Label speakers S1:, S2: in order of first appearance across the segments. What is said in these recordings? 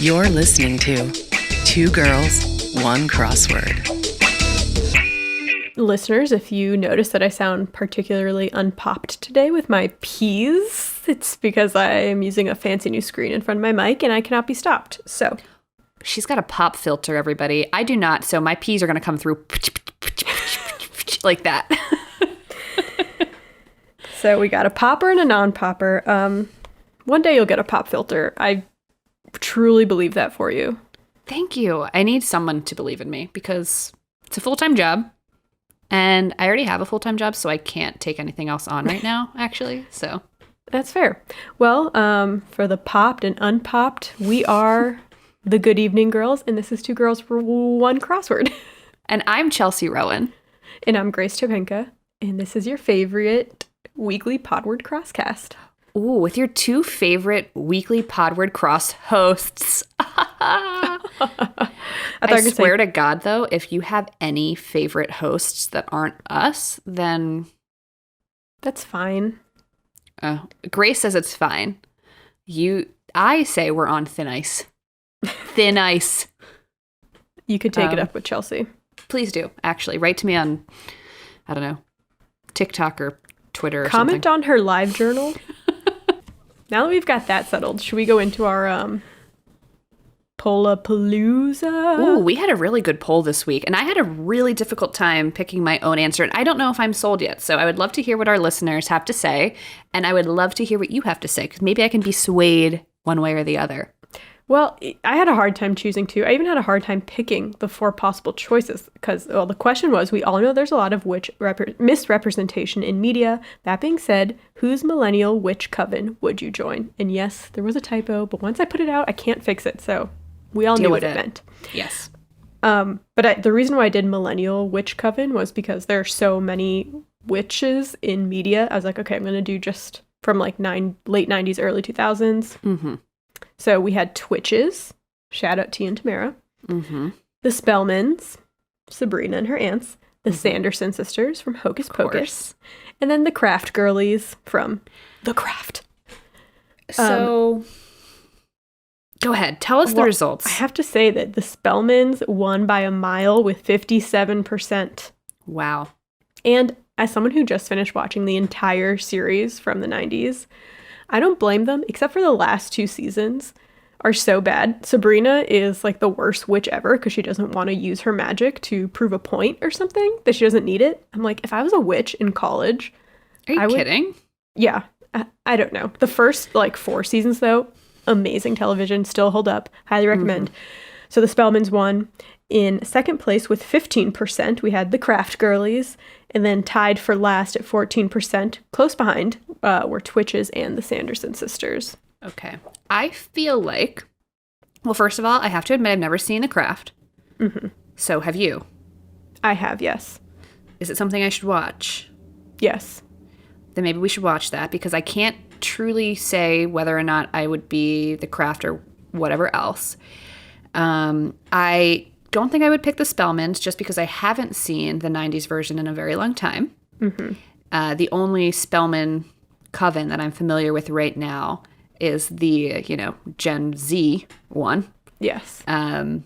S1: You're listening to Two Girls, One Crossword.
S2: Listeners, if you notice that I sound particularly unpopped today with my P's, it's because I am using a fancy new screen in front of my mic and I cannot be stopped. So
S3: she's got a pop filter, everybody. I do not, so my P's are going to come through like that.
S2: So we got a popper and a non-popper. One day you'll get a pop filter. I truly believe that for you.
S3: Thank you. I need someone to believe in me because it's a full-time job. And I already have a full-time job, so I can't take anything else on right now, actually. So
S2: that's fair. Well, for the popped and unpopped, we are the Good Evening Girls, and this is Two Girls for One Crossword.
S3: And I'm Chelsea Rowan.
S2: And I'm Grace Topenka, and this is your favorite weekly Podword Crosscast.
S3: Ooh, with your two favorite weekly Podword Cross hosts. I swear to God, though, if you have any favorite hosts that aren't us, then...
S2: That's fine.
S3: Grace says it's fine. I say we're on thin ice. Thin ice.
S2: You could take it up with Chelsea.
S3: Please do, actually. Write to me on, I don't know, TikTok or Twitter or
S2: Comment
S3: something.
S2: on her live journal. Now that we've got that settled, should we go into our Pollapalooza?
S3: Ooh, we had a really good poll this week, and I had a really difficult time picking my own answer, and I don't know if I'm sold yet, so I would love to hear what our listeners have to say, and I would love to hear what you have to say, because maybe I can be swayed one way or the other.
S2: Well, I had a hard time choosing two. I even had a hard time picking the four possible choices because, well, the question was, we all know there's a lot of witch misrepresentation in media. That being said, whose millennial witch coven would you join? And yes, there was a typo, but once I put it out, I can't fix it. So we all knew what it meant.
S3: Yes.
S2: But the reason why I did millennial witch coven was because there are so many witches in media. I was like, okay, I'm going to do just from like late 90s, early 2000s.
S3: Mm-hmm.
S2: So we had Twitches, shout out T and Tamara,
S3: mm-hmm.
S2: the Spellmans, Sabrina and her aunts, the Sanderson sisters from Hocus Pocus, and then the Craft Girlies from The Craft.
S3: So, go ahead, tell us the results.
S2: I have to say that the Spellmans won by a mile with 57%.
S3: Wow.
S2: And as someone who just finished watching the entire series from the 90s, I don't blame them, except for the last two seasons are so bad. Sabrina is like the worst witch ever because she doesn't want to use her magic to prove a point or something, that she doesn't need it. I'm like, if I was a witch in college...
S3: Are you kidding?
S2: Yeah. I don't know. The first like 4 seasons, though, amazing television, still hold up. Highly recommend. Mm-hmm. So the Spellmans won. In second place with 15%, we had the Craft Girlies, and then tied for last at 14%, close behind, were Twitches and the Sanderson sisters.
S3: Okay. I feel like, well, first of all, I have to admit I've never seen The Craft.
S2: Mm-hmm.
S3: So have you?
S2: I have, yes.
S3: Is it something I should watch?
S2: Yes.
S3: Then maybe we should watch that, because I can't truly say whether or not I would be The Craft or whatever else. I don't think I would pick the Spellmans just because I haven't seen the 90s version in a very long time. Mm-hmm. The only Spellman coven that I'm familiar with right now is the, Gen Z one.
S2: Yes.
S3: The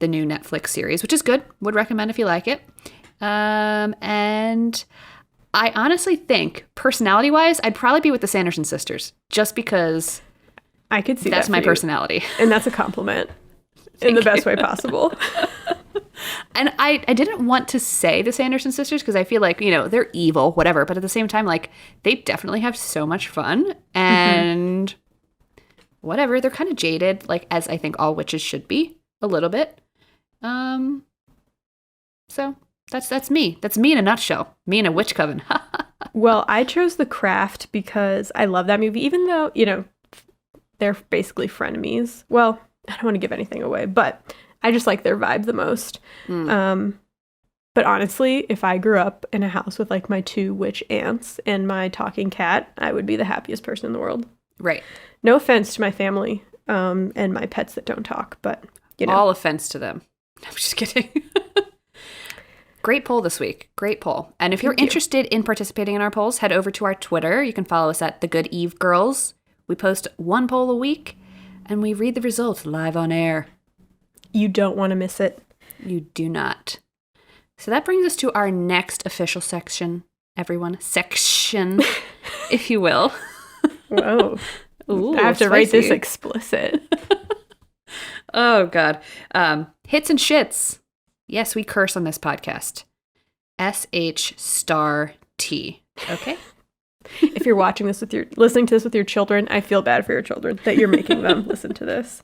S3: new Netflix series, which is good. Would recommend if you like it. And I honestly think, personality-wise, I'd probably be with the Sanderson sisters just because
S2: I could see
S3: that's
S2: that
S3: my
S2: you.
S3: Personality.
S2: And that's a compliment. In the best way possible.
S3: And I didn't want to say the Sanderson sisters because I feel like, they're evil, whatever. But at the same time, like, they definitely have so much fun. And whatever, they're kind of jaded, like, as I think all witches should be, a little bit. So that's me. That's me in a nutshell. Me in a witch coven.
S2: Well, I chose The Craft because I love that movie, even though, they're basically frenemies. Well, I don't want to give anything away, but I just like their vibe the most. But honestly, if I grew up in a house with like my 2 witch aunts and my talking cat, I would be the happiest person in the world.
S3: Right.
S2: No offense to my family and my pets that don't talk, but
S3: All offense to them. I'm just kidding. Great poll this week. Great poll. And if you're interested in participating in our polls, head over to our Twitter. You can follow us at The Good Eve Girls. We post 1 poll a week. and we read the results live on air.
S2: You don't want to miss it.
S3: You do not. So that brings us to our next official section, everyone. Section, if you will.
S2: Whoa.
S3: Ooh,
S2: I have to write this
S3: spicy.
S2: explicit.
S3: Oh, God. Hits and shits. Yes, we curse on this podcast. SH*T. Okay?
S2: If you're listening to this with your children, I feel bad for your children that you're making them listen to this.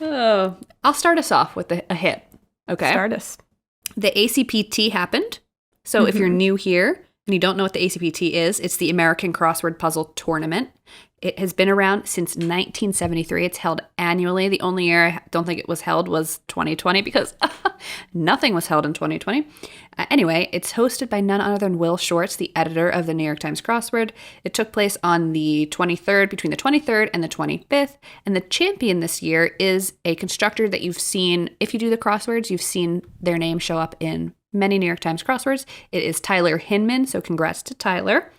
S3: Oh, I'll start us off with a hit. Okay?
S2: Start us.
S3: The ACPT happened. So if you're new here and you don't know what the ACPT is, it's the American Crossword Puzzle Tournament. It has been around since 1973. It's held annually. The only year I don't think it was held was 2020 because nothing was held in 2020. Anyway, it's hosted by none other than Will Shortz, the editor of the New York Times Crossword. It took place on the 23rd, between the 23rd and the 25th. And the champion this year is a constructor that you've seen, if you do the crosswords, you've seen their name show up in many New York Times crosswords. It is Tyler Hinman, so congrats to Tyler.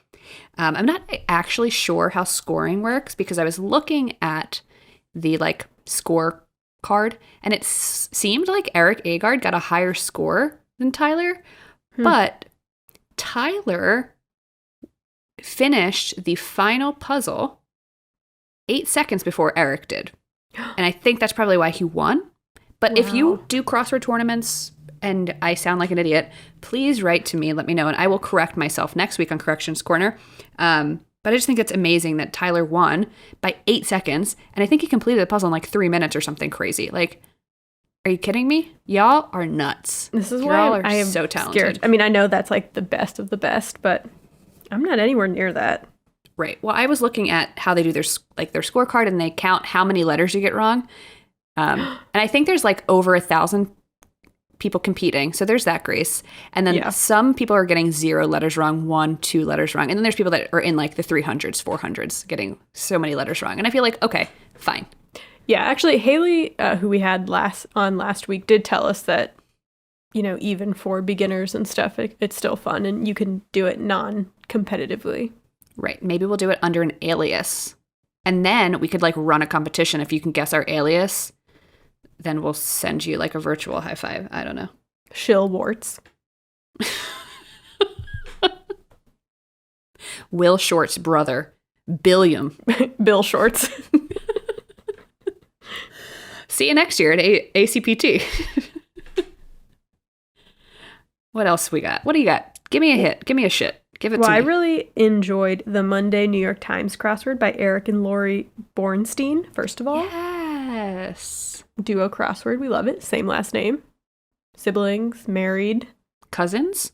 S3: I'm not actually sure how scoring works because I was looking at the score card and it seemed like Eric Agard got a higher score than Tyler, but Tyler finished the final puzzle 8 seconds before Eric did. And I think that's probably why he won. But if you do crossword tournaments and I sound like an idiot, please write to me, let me know, and I will correct myself next week on Corrections Corner. But I just think it's amazing that Tyler won by 8 seconds, and I think he completed the puzzle in 3 minutes or something crazy. Are you kidding me? Y'all are nuts.
S2: This is
S3: Y'all
S2: why
S3: are
S2: I am
S3: so talented.
S2: scared. I mean, I know that's the best of the best, but I'm not anywhere near that.
S3: Right. Well, I was looking at how they do their scorecard, and they count how many letters you get wrong. And I think there's over 1,000 people competing. So there's that grace. And then some people are getting 0 letters wrong, 1, 2 letters wrong. And then there's people that are in the 300s, 400s getting so many letters wrong. And I feel okay, fine.
S2: Yeah, actually, Haley, who we had last week, did tell us that, even for beginners and stuff, it's still fun and you can do it non-competitively.
S3: Right. Maybe we'll do it under an alias. And then we could run a competition. If you can guess our alias, then we'll send you a virtual high five. I don't know.
S2: Shill warts.
S3: Will Short's brother, Billiam.
S2: Bill Shorts.
S3: See you next year at ACPT. What else we got? What do you got? Give me a hit. Give me a shit. Give it to me.
S2: I really enjoyed the Monday New York Times crossword by Eric and Lori Bornstein, first of all.
S3: Yes.
S2: Duo crossword. We love it. Same last name. Siblings, married.
S3: Cousins.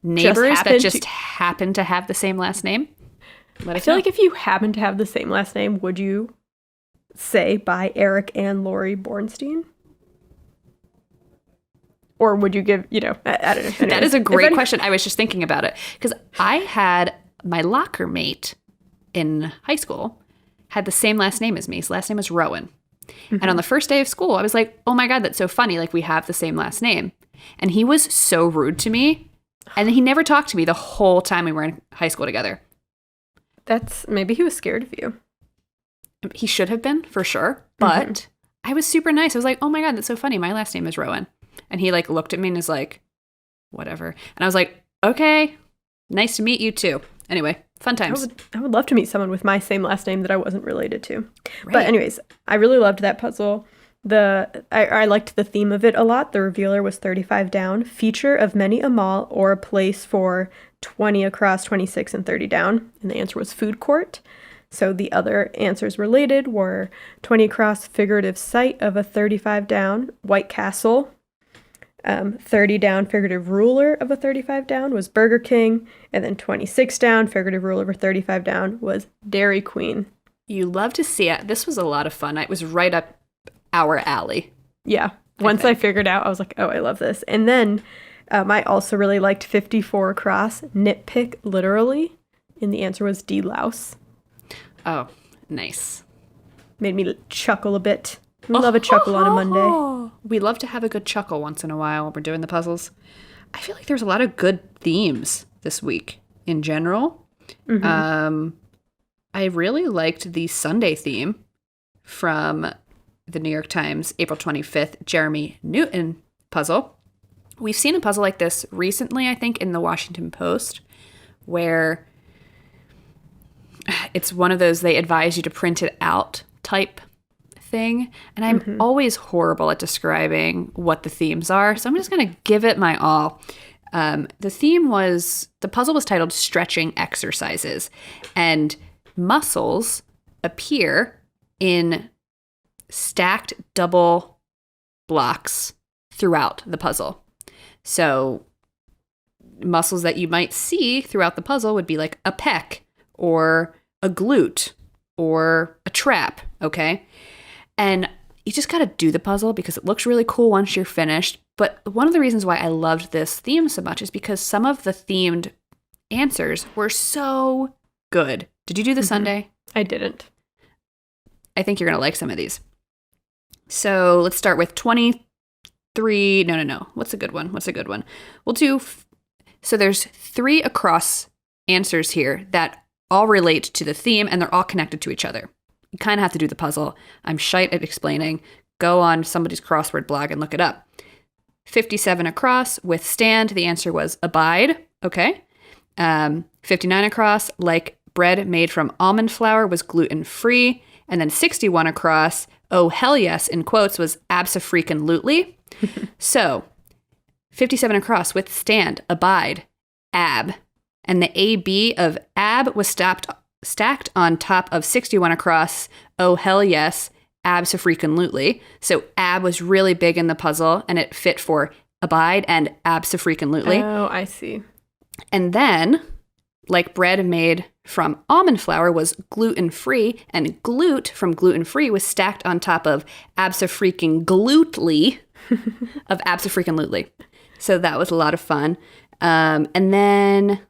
S2: Neighbors
S3: that just happen to have the same last name.
S2: I feel if you happen to have the same last name, would you say by Eric and Lori Bornstein? Or would you give, I don't know. Anyways,
S3: that is a great question. I was just thinking about it because I had my locker mate in high school had the same last name as me. His last name was Rowan. Mm-hmm. And on the first day of school, I was like, oh my God, that's so funny. We have the same last name. And he was so rude to me. And he never talked to me the whole time we were in high school together.
S2: Maybe he was scared of you.
S3: He should have been, for sure. But I was super nice. I was like, oh my God, that's so funny. My last name is Rowan. And he looked at me and was like, whatever. And I was like, okay, nice to meet you too. Anyway, fun times.
S2: I would love to meet someone with my same last name that I wasn't related to.
S3: Right.
S2: But anyways, I really loved that puzzle. I liked the theme of it a lot. The revealer was 35 down, feature of many a mall or a place for 20 across, 26 and 30 down. And the answer was food court. So the other answers related were 20 across, figurative site of a 35 down, White Castle. 30 down, figurative ruler of a 35 down was Burger King. And then 26 down, figurative ruler of a 35 down was Dairy Queen.
S3: You love to see it. This was a lot of fun. It was right up our alley.
S2: Yeah. Once I figured out, I was like, oh, I love this. And then I also really liked 54 across, nitpick literally. And the answer was delouse.
S3: Oh, nice.
S2: Made me chuckle a bit. We love a chuckle on a Monday.
S3: We love to have a good chuckle once in a while when we're doing the puzzles. I feel like there's a lot of good themes this week in general. Mm-hmm. I really liked the Sunday theme from the New York Times, April 25th, Jeremy Newton puzzle. We've seen a puzzle like this recently, I think, in the Washington Post, where it's one of those they advise you to print it out type thing. And I'm always horrible at describing what the themes are, so I'm just going to give it my all. The puzzle was titled Stretching Exercises, and muscles appear in stacked double blocks throughout the puzzle. So muscles that you might see throughout the puzzle would be like a pec or a glute or a trap, okay? And you just got to do the puzzle because it looks really cool once you're finished. But one of the reasons why I loved this theme so much is because some of the themed answers were so good. Did you do the Sunday?
S2: I didn't.
S3: I think you're going to like some of these. So let's start with 23. No. What's a good one? We'll do. So there's 3 across answers here that all relate to the theme and they're all connected to each other. You kind of have to do the puzzle. I'm shite at explaining. Go on somebody's crossword blog and look it up. 57 across, withstand. The answer was abide. Okay. 59 across, like bread made from almond flour, was gluten-free. And then 61 across, oh hell yes, in quotes, was abso-freaking-lutely. So 57 across, withstand, abide, ab. And the AB of ab was stacked on top of 61 across, oh hell yes, abso-freaking-lutely. So ab was really big in the puzzle and it fit for abide and abso-freaking-lutely.
S2: Oh, I see. And
S3: then, like bread made from almond flour was gluten-free, and glute from gluten-free was stacked on top of abso-freaking-glutely of abso-freaking-lutely. So that was a lot of fun. And then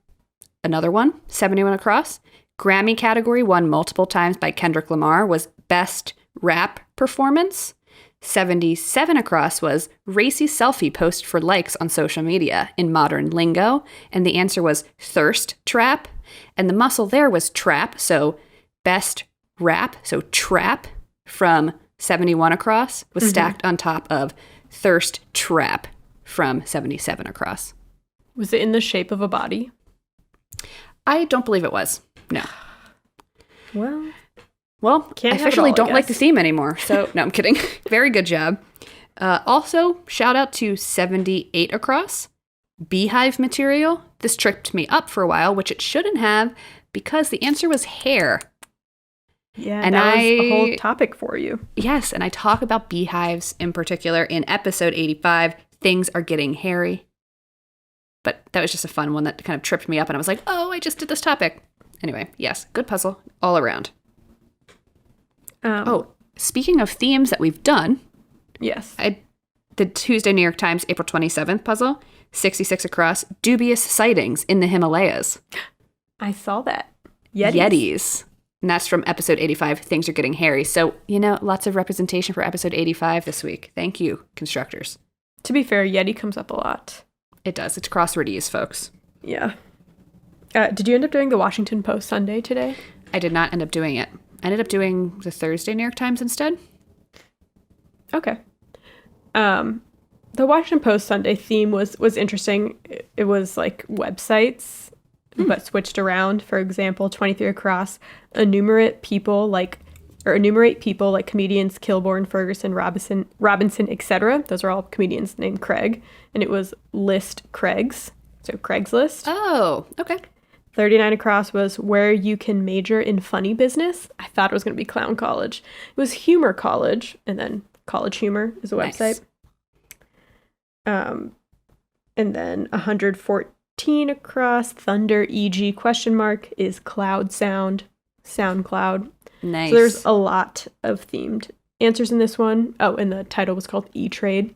S3: another one, 71 across. Grammy category won multiple times by Kendrick Lamar was Best Rap Performance. 77 across was racy selfie post for likes on social media in modern lingo. And the answer was thirst trap. And the muscle there was trap. So best rap, so trap from 71 across was stacked on top of thirst trap from 77 across.
S2: Was it in the shape of a body?
S3: I don't believe it was. No. Well, I officially don't like the theme anymore. So, no, I'm kidding. Very good job. Also, shout out to 78 across. Beehive material. This tripped me up for a while, which it shouldn't have, because the answer was hair.
S2: Yeah, and that was a whole topic for you.
S3: Yes, and I talk about beehives in particular in episode 85, Things Are Getting Hairy. But that was just a fun one that kind of tripped me up, and I was like, oh, I just did this topic. Anyway, yes, good puzzle all around. Speaking of themes that we've done.
S2: Yes.
S3: The Tuesday New York Times, April 27th puzzle, 66 across, dubious sightings in the Himalayas.
S2: I saw that.
S3: Yetis. And that's from episode 85, Things Are Getting Hairy. So, lots of representation for episode 85 this week. Thank you, constructors.
S2: To be fair, Yeti comes up a lot.
S3: It does. It's crosswordese, folks.
S2: Yeah. Did you end up doing the Washington Post Sunday today?
S3: I did not end up doing it. I ended up doing the Thursday New York Times instead.
S2: Okay. The Washington Post Sunday theme was interesting. It was like websites, but switched around. For example, 23 across, enumerate people like comedians Kilborn, Ferguson, Robinson, etc. Those are all comedians named Craig. And it was list Craigs. So Craigslist.
S3: Oh, okay.
S2: 39 across was where you can major in funny business. I thought it was going to be Clown College. It was Humor College, and then College Humor is a website. Nice. And then 114 across, Thunder EG ? Is Cloud Sound, SoundCloud.
S3: Nice.
S2: So there's a lot of themed answers in this one. Oh, and the title was called E-Trade.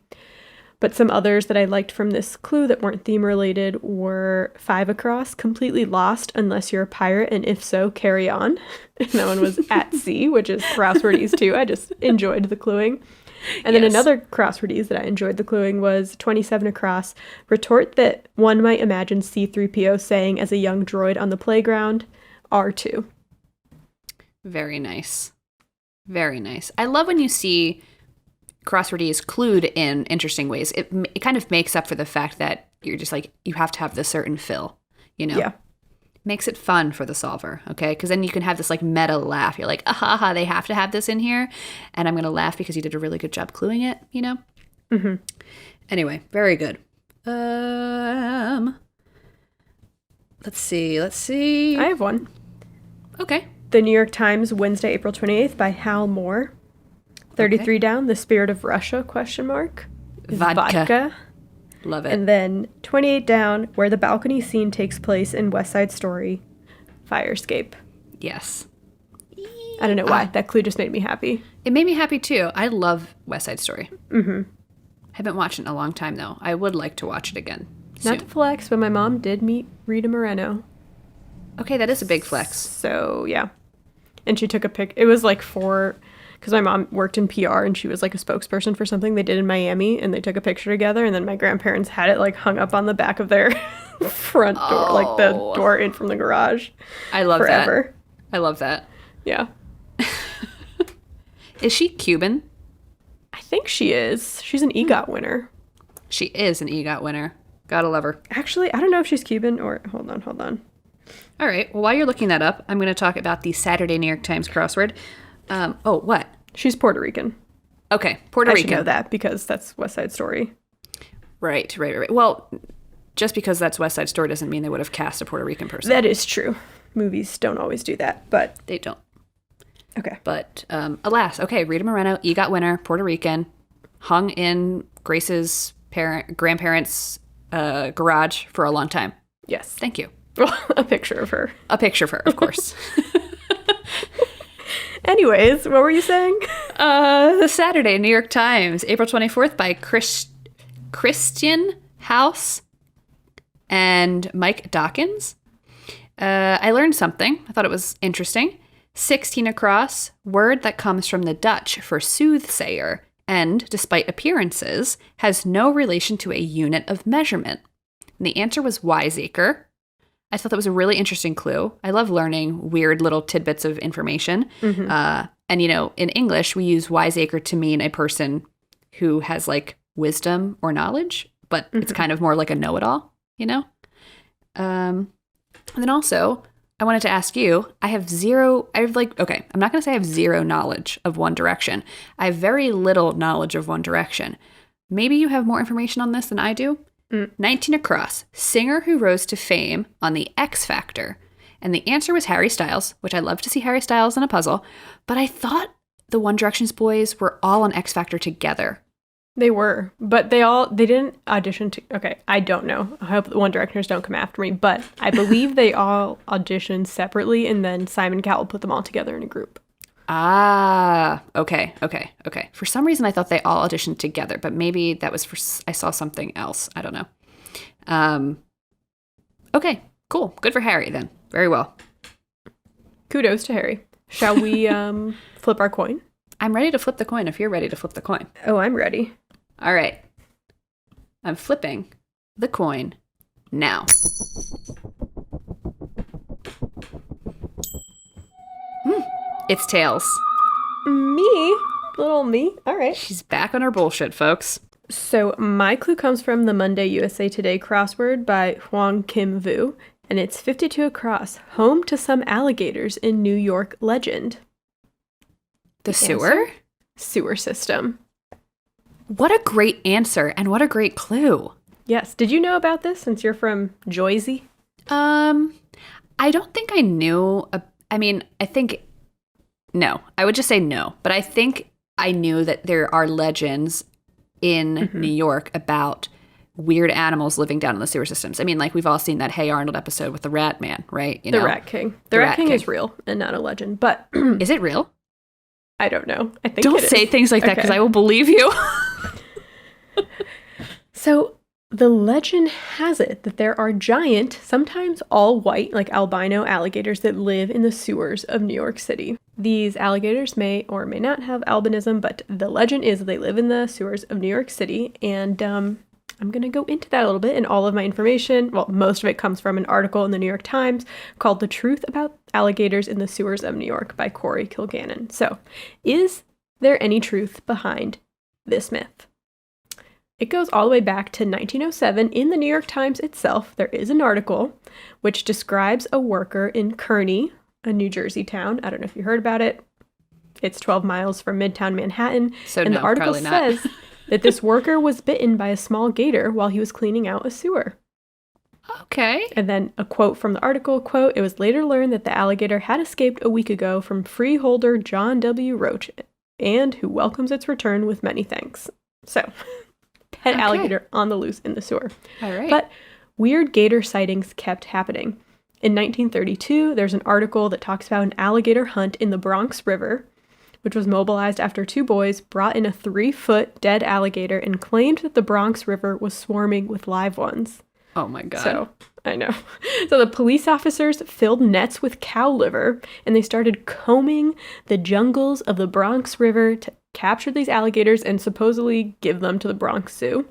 S2: But some others that I liked from this clue that weren't theme related were 5 across, completely lost unless you're a pirate, and if so, carry on. And that one was at sea, which is crosswordese too. I just enjoyed the cluing. And then another crosswordese that I enjoyed the cluing was 27 across, retort that one might imagine C-3PO saying as a young droid on the playground, R2.
S3: Very nice. Very nice. I love when you see crosswordies clued in interesting ways. It kind of makes up for the fact that you're just like, you have to have this certain fill, you know?
S2: Yeah.
S3: Makes it fun for the solver, okay? Because then you can have this like meta laugh. You're like, aha, they have to have this in here. And I'm going to laugh because you did a really good job cluing it, you know?
S2: Mm-hmm.
S3: Anyway, very good. Let's see.
S2: I have one.
S3: Okay.
S2: The New York Times, Wednesday, April 28th by Hal Moore. 33 down, The Spirit of Russia, ? Is
S3: Vodka. Love it.
S2: And then 28 down, where the balcony scene takes place in West Side Story, fire escape.
S3: Yes.
S2: I don't know why. That clue just made me happy.
S3: It made me happy too. I love West Side Story.
S2: Mm-hmm.
S3: Haven't watched it in a long time though. I would like to watch it again soon.
S2: Not to flex, but my mom did meet Rita Moreno.
S3: Okay, that is a big flex.
S2: So, yeah. And she took a pic. It was like because my mom worked in PR and she was like a spokesperson for something they did in Miami, and they took a picture together, and then my grandparents had it like hung up on the back of their front door, like the door in from the garage.
S3: I love
S2: forever.
S3: that. I love that.
S2: Yeah.
S3: Is she Cuban?
S2: I think she is. She's an EGOT winner.
S3: She is an EGOT winner. Gotta love her.
S2: Actually, I don't know if she's Cuban or... Hold on.
S3: All right. Well, while you're looking that up, I'm going to talk about the Saturday New York Times crossword. What?
S2: She's Puerto Rican.
S3: Okay, Puerto Rican.
S2: I should know that because that's West Side Story.
S3: Right. Well, just because that's West Side Story doesn't mean they would have cast a Puerto Rican person.
S2: That is true. Movies don't always do that, but...
S3: They don't.
S2: Okay.
S3: But alas, okay, Rita Moreno, EGOT winner, Puerto Rican, hung in Grace's grandparents' garage for a long time.
S2: Yes.
S3: Thank you.
S2: Well, a picture of her.
S3: A picture of her, of course.
S2: Anyways, what were you saying?
S3: The Saturday New York Times, April 24th by Christian House and Mike Dawkins. I learned something. I thought it was interesting. 16 across, word that comes from the Dutch for soothsayer and, despite appearances, has no relation to a unit of measurement. And the answer was wiseacre. I thought that was a really interesting clue. I love learning weird little tidbits of information. Mm-hmm. And, you know, in English, we use wiseacre to mean a person who has, like, wisdom or knowledge, but it's kind of more like a know-it-all, you know? And then also... I wanted to ask you, I'm not going to say I have zero knowledge of One Direction. I have very little knowledge of One Direction. Maybe you have more information on this than I do? 19 across, singer who rose to fame on the X Factor. And the answer was Harry Styles, which I love to see Harry Styles in a puzzle. But I thought the One Direction's boys were all on X Factor together.
S2: They were, but they didn't audition to... Okay, I don't know. I hope the One Directioners don't come after me, but I believe they all auditioned separately, and then Simon Cowell put them all together in a group.
S3: Ah, okay. For some reason, I thought they all auditioned together, but maybe that was I saw something else. I don't know. Okay, cool. Good for Harry, then. Very well.
S2: Kudos to Harry. Shall we flip our coin?
S3: I'm ready to flip the coin if you're ready to flip the coin.
S2: Oh, I'm ready.
S3: All right. I'm flipping the coin now. It's tails.
S2: Me? Little me? All right.
S3: She's back on her bullshit, folks.
S2: So my clue comes from the Monday USA Today crossword by Hwang Kim Vu, and it's 52 across, home to some alligators in New York legend.
S3: The sewer?
S2: Sewer system.
S3: What a great answer, and what a great clue.
S2: Yes. Did you know about this since you're from Jersey?
S3: I don't think I knew. No. I would just say no. But I think I knew that there are legends in New York about weird animals living down in the sewer systems. I mean, like, we've all seen that Hey Arnold episode with the Rat Man, right?
S2: The Rat King. The Rat King is real and not a legend, but...
S3: Is it real?
S2: I don't know. I think
S3: Don't say things like that because I will believe you.
S2: So the legend has it that there are giant, sometimes all white, like albino alligators that live in the sewers of New York City. These alligators may or may not have albinism, but the legend is that they live in the sewers of New York City. And I'm going to go into that a little bit, and all of my information, well, most of it comes from an article in the New York Times called The Truth About Alligators in the Sewers of New York by Corey Kilgannon. So, is there any truth behind this myth? It goes all the way back to 1907. In the New York Times itself, there is an article which describes a worker in Kearny, a New Jersey town. I don't know if you heard about it. It's 12 miles from Midtown Manhattan.
S3: So
S2: and
S3: no,
S2: the article
S3: probably not.
S2: says that this worker was bitten by a small gator while he was cleaning out a sewer.
S3: Okay.
S2: And then a quote from the article, quote, "It was later learned that the alligator had escaped a week ago from freeholder John W. Roach, and who welcomes its return with many thanks." So, pet alligator on the loose in the sewer.
S3: All right.
S2: But weird gator sightings kept happening. In 1932, there's an article that talks about an alligator hunt in the Bronx River, which was mobilized after two boys brought in a 3-foot dead alligator and claimed that the Bronx River was swarming with live ones.
S3: Oh my God.
S2: So, I know. So the police officers filled nets with cow liver, and they started combing the jungles of the Bronx River to capture these alligators and supposedly give them to the Bronx Zoo.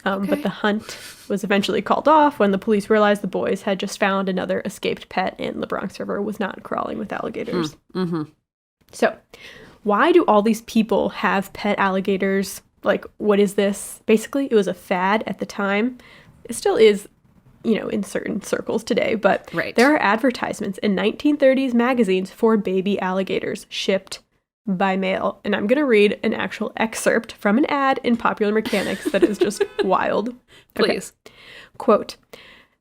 S2: But the hunt was eventually called off when the police realized the boys had just found another escaped pet and the Bronx River was not crawling with alligators.
S3: Mm-hmm.
S2: So, why do all these people have pet alligators? Like, what is this? Basically, it was a fad at the time. It still is, in certain circles today, but there are advertisements in 1930s magazines for baby alligators shipped by mail. And I'm going to read an actual excerpt from an ad in Popular Mechanics that is just wild.
S3: Please.
S2: Okay. Quote,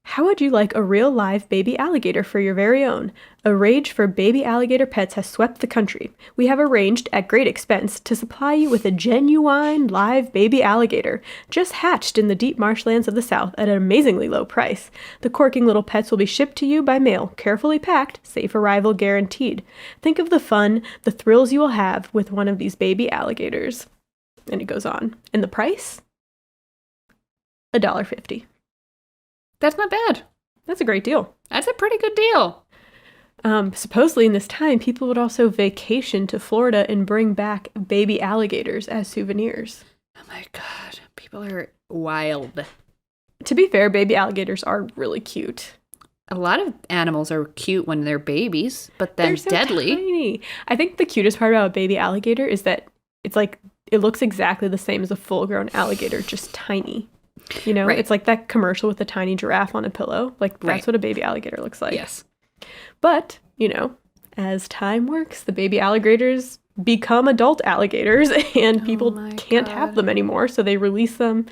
S2: "How would you like a real live baby alligator for your very own? A rage for baby alligator pets has swept the country. We have arranged, at great expense, to supply you with a genuine live baby alligator, just hatched in the deep marshlands of the South at an amazingly low price. The corking little pets will be shipped to you by mail, carefully packed, safe arrival guaranteed. Think of the fun, the thrills you will have with one of these baby alligators." And it goes on. And the price? $1.50.
S3: That's not bad.
S2: That's a great deal.
S3: That's a pretty good deal.
S2: Supposedly in this time, people would also vacation to Florida and bring back baby alligators as souvenirs.
S3: Oh my God. People are wild.
S2: To be fair, baby alligators are really cute.
S3: A lot of animals are cute when they're babies, but then
S2: They're so
S3: deadly.
S2: tiny. I think the cutest part about a baby alligator is that it's like, it looks exactly the same as a full-grown alligator, just tiny.
S3: Right.
S2: It's like that commercial with the tiny giraffe on a pillow. Like, that's
S3: Right.
S2: what a baby alligator looks like.
S3: Yes.
S2: But, as time works, the baby alligators become adult alligators and people can't have them anymore. So they release them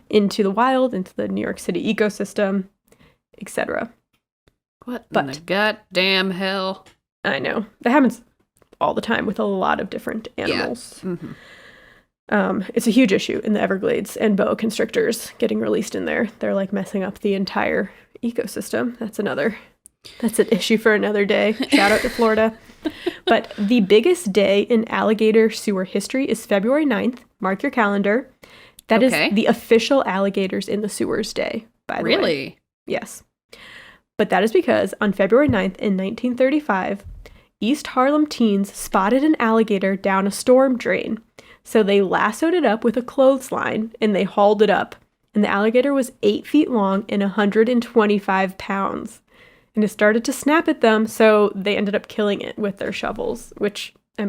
S2: into the wild, into the New York City ecosystem, etc.
S3: What in the goddamn hell?
S2: I know. That happens all the time with a lot of different animals.
S3: Yeah. Mm-hmm.
S2: It's a huge issue in the Everglades, and boa constrictors getting released in there. They're like messing up the entire ecosystem. That's an issue for another day. Shout out to Florida. But the biggest day in alligator sewer history is February 9th. Mark your calendar. That is the official Alligators in the Sewers Day, by the way.
S3: Really?
S2: Yes. But that is because on February 9th in 1935, East Harlem teens spotted an alligator down a storm drain. So they lassoed it up with a clothesline and they hauled it up. And the alligator was 8 feet long and 125 pounds. And it started to snap at them, so they ended up killing it with their shovels, which, I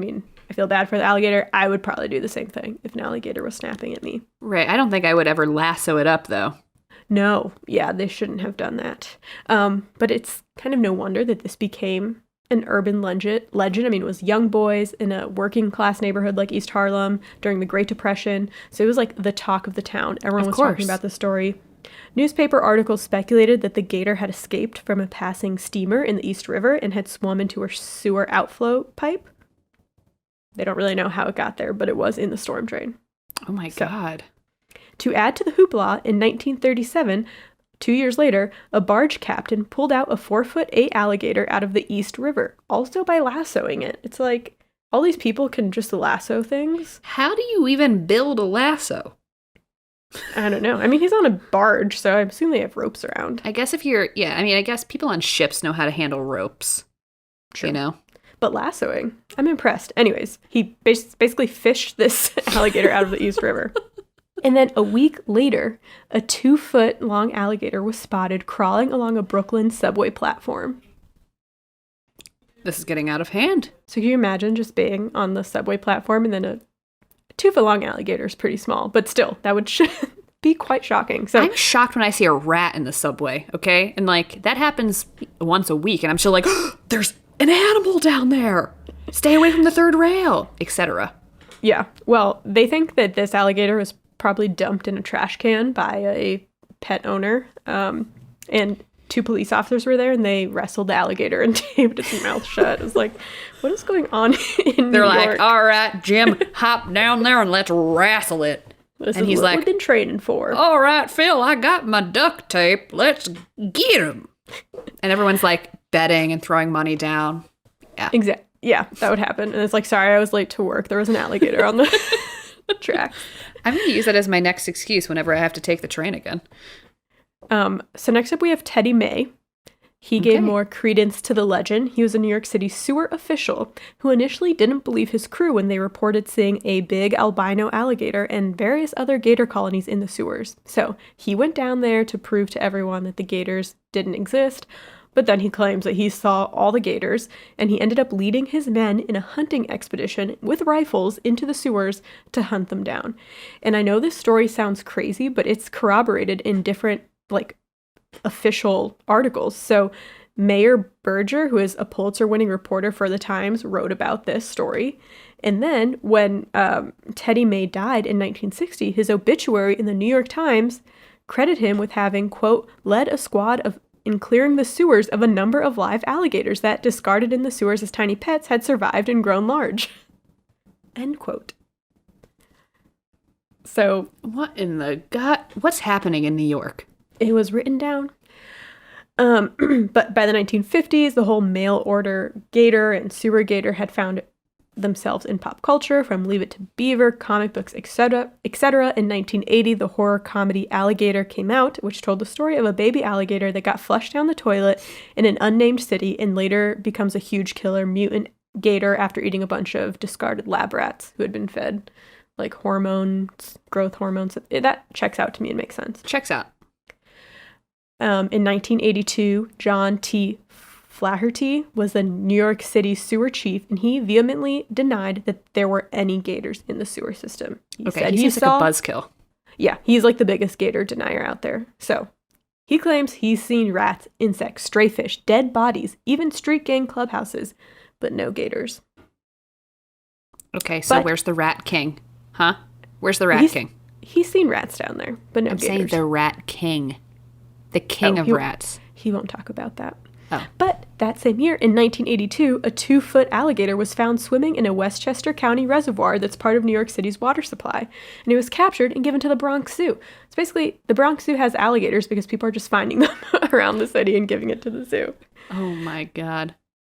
S2: feel bad for the alligator. I would probably do the same thing if an alligator was snapping at me.
S3: Right. I don't think I would ever lasso it up, though.
S2: No. Yeah, they shouldn't have done that. But it's kind of no wonder that this became an urban legend. It was young boys in a working class neighborhood like East Harlem during the Great Depression. So it was like the talk of the town. Everyone was talking about the story. Newspaper articles speculated that the gator had escaped from a passing steamer in the East River and had swum into a sewer outflow pipe. They don't really know how it got there, but it was in the storm drain.
S3: Oh my God.
S2: To add to the hoopla, in 1937, 2 years later, a barge captain pulled out a 4'8" alligator out of the East River, also by lassoing it. It's like, all these people can just lasso things.
S3: How do you even build a lasso?
S2: I don't know. He's on a barge, so I assume they have ropes around.
S3: I guess I guess people on ships know how to handle ropes.
S2: True. But lassoing, I'm impressed. Anyways, he basically fished this alligator out of the East River. And then a week later, a 2-foot-long alligator was spotted crawling along a Brooklyn subway platform.
S3: This is getting out of hand.
S2: So can you imagine just being on the subway platform and then a 2-foot-long alligator is pretty small, but still, that would be quite shocking. So
S3: I'm shocked when I see a rat in the subway, okay? And, like, that happens once a week, and I'm still like, oh, there's an animal down there. Stay away from the third rail, etc.
S2: Yeah, well, they think that this alligator was probably dumped in a trash can by a pet owner, and 2 police officers were there, and they wrestled the alligator and taped its mouth shut. It was like, what is going on in
S3: They're
S2: New
S3: like,
S2: York?
S3: all right, Jim, hop down there and let's wrestle it.
S2: This
S3: and
S2: is
S3: he's
S2: what
S3: like,
S2: we've been training for.
S3: all right, Phil, I got my duct tape. Let's get him. And everyone's like betting and throwing money down. Yeah.
S2: Exactly. Yeah, that would happen. And it's like, sorry, I was late to work. There was an alligator on the track.
S3: I'm going to use that as my next excuse whenever I have to take the train again.
S2: So next up we have Teddy May. He gave more credence to the legend. He was a New York City sewer official who initially didn't believe his crew when they reported seeing a big albino alligator and various other gator colonies in the sewers. So he went down there to prove to everyone that the gators didn't exist, but then he claims that he saw all the gators, and he ended up leading his men in a hunting expedition with rifles into the sewers to hunt them down. And I know this story sounds crazy, but it's corroborated in different, like, official articles. So Mayor Berger, who is a Pulitzer-winning reporter for the Times, wrote about this story. And then when Teddy May died in 1960, his obituary in the New York Times credited him with having, quote, led a squad in clearing the sewers of a number of live alligators that, discarded in the sewers as tiny pets, had survived and grown large. End quote. So
S3: What in the God? What's happening in New York?
S2: it was written down. But by the 1950s, the whole mail order gator and sewer gator had found themselves in pop culture, from Leave It to Beaver, comic books, etc., etc. In 1980, the horror comedy Alligator came out, which told the story of a baby alligator that got flushed down the toilet in an unnamed city and later becomes a huge killer mutant gator after eating a bunch of discarded lab rats who had been fed, like, hormones, growth hormones. That checks out to me and makes sense.
S3: Checks out.
S2: In 1982, John T. Flaherty was the New York City sewer chief, and he vehemently denied that there were any gators in the sewer system. He said
S3: he seems like a buzzkill.
S2: Yeah, he's like the biggest gator denier out there. So he claims he's seen rats, insects, stray fish, dead bodies, even street gang clubhouses, but no gators.
S3: Okay, so where's the Rat King? Huh? Where's the Rat King?
S2: He's seen rats down there, but no
S3: I'm
S2: gators.
S3: saying the Rat King. The king of rats.
S2: He won't talk about that.
S3: Oh.
S2: But that same year, in 1982, a 2-foot alligator was found swimming in a Westchester County reservoir that's part of New York City's water supply. And it was captured and given to the Bronx Zoo. So basically, the Bronx Zoo has alligators because people are just finding them around the city and giving it to the zoo.
S3: Oh my God.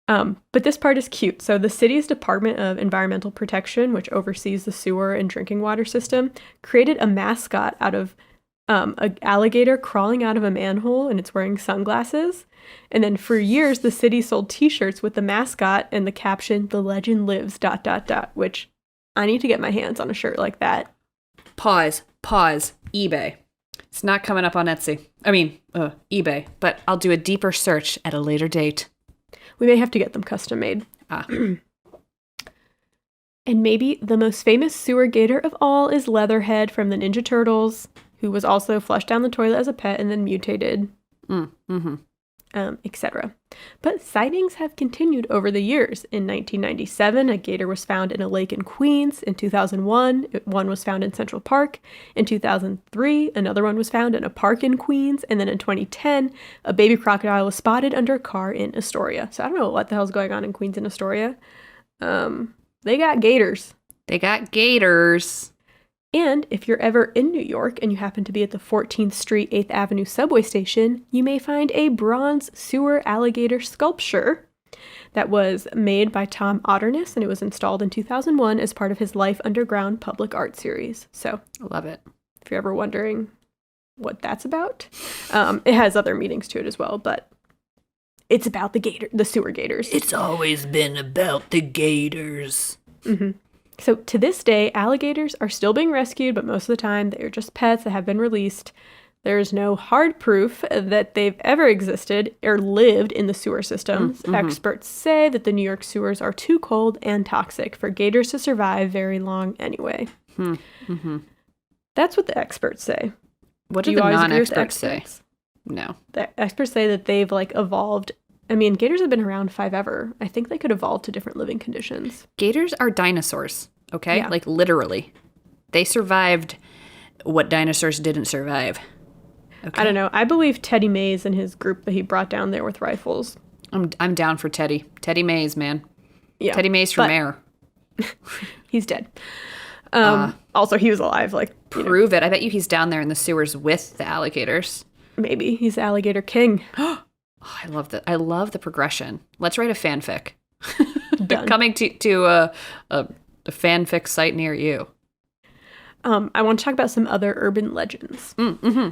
S2: But this part is cute. So the city's Department of Environmental Protection, which oversees the sewer and drinking water system, created a mascot out of an alligator crawling out of a manhole, and it's wearing sunglasses. And then for years, the city sold t-shirts with the mascot and the caption, "The legend lives, ... which I need to get my hands on a shirt like that.
S3: Pause. eBay. It's not coming up on Etsy. I mean, eBay, but I'll do a deeper search at a later date.
S2: We may have to get them custom made.
S3: Ah.
S2: And maybe the most famous sewer gator of all is Leatherhead from the Ninja Turtles, who was also flushed down the toilet as a pet and then mutated, etc. But sightings have continued over the years. In 1997, a gator was found in a lake in Queens. In 2001, one was found in Central Park. In 2003, another one was found in a park in Queens. And then in 2010, a baby crocodile was spotted under a car in Astoria. So I don't know what the hell's going on in Queens and Astoria. They got gators.
S3: They got gators.
S2: And if you're ever in New York and you happen to be at the 14th Street 8th Avenue subway station, you may find a bronze sewer alligator sculpture that was made by Tom Otterness, and it was installed in 2001 as part of his Life Underground public art series. So,
S3: love it.
S2: If you're ever wondering what that's about, it has other meanings to it as well, but it's about the sewer gators.
S3: It's always been about the gators.
S2: Mm-hmm. So to this day, alligators are still being rescued, but most of the time they are just pets that have been released. There is no hard proof that they've ever existed or lived in the sewer systems. Experts say that the New York sewers are too cold and toxic for gators to survive very long anyway. That's what the experts say.
S3: What do
S2: you
S3: the
S2: always agree with the
S3: non-experts say?
S2: experts?
S3: No.
S2: The experts say that they've like evolved. I mean, gators have been around forever. I think they could evolve to different living conditions.
S3: Gators are dinosaurs, okay?
S2: Yeah.
S3: Like literally. They survived what dinosaurs didn't survive. Okay.
S2: I don't know. I believe Teddy Mays and his group that he brought down there with rifles.
S3: I'm down for Teddy. Teddy Mays, man.
S2: Yeah.
S3: Teddy Mays for mayor.
S2: He's dead. Also, he was alive. Like,
S3: Prove it. I bet you he's down there in the sewers with the alligators.
S2: maybe he's Alligator King.
S3: Oh, I love the progression. Let's write a fanfic.
S2: Done.
S3: Coming to a fanfic site near you.
S2: I want to talk about some other urban legends.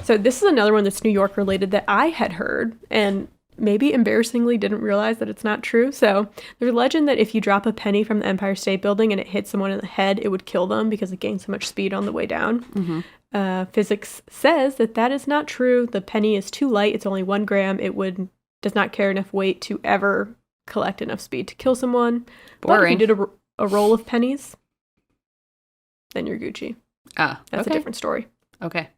S2: So this is another one that's New York related that I had heard and maybe embarrassingly didn't realize that it's not true. So there's a legend that if you drop a penny from the Empire State Building and it hits someone in the head, it would kill them because it gained so much speed on the way down. Physics says that is not true. The penny is too light. It's only 1 gram. It does not carry enough weight to ever collect enough speed to kill someone.
S3: Boring.
S2: But if you did a roll of pennies, then you're Gucci. That's
S3: okay.
S2: a different story.
S3: Okay.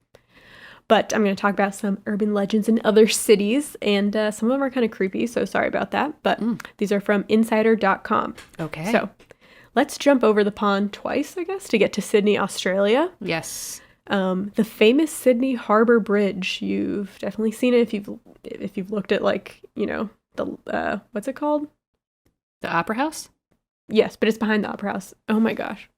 S2: But I'm going to talk about some urban legends in other cities, and some of them are kind of creepy, so sorry about that. But these are from insider.com.
S3: Okay.
S2: So let's jump over the pond twice, I guess, to get to Sydney, Australia.
S3: Yes.
S2: The famous Sydney Harbour Bridge. You've definitely seen it if you've looked at, like, the what's it called?
S3: The Opera House?
S2: Yes, but it's behind the Opera House. Oh my gosh.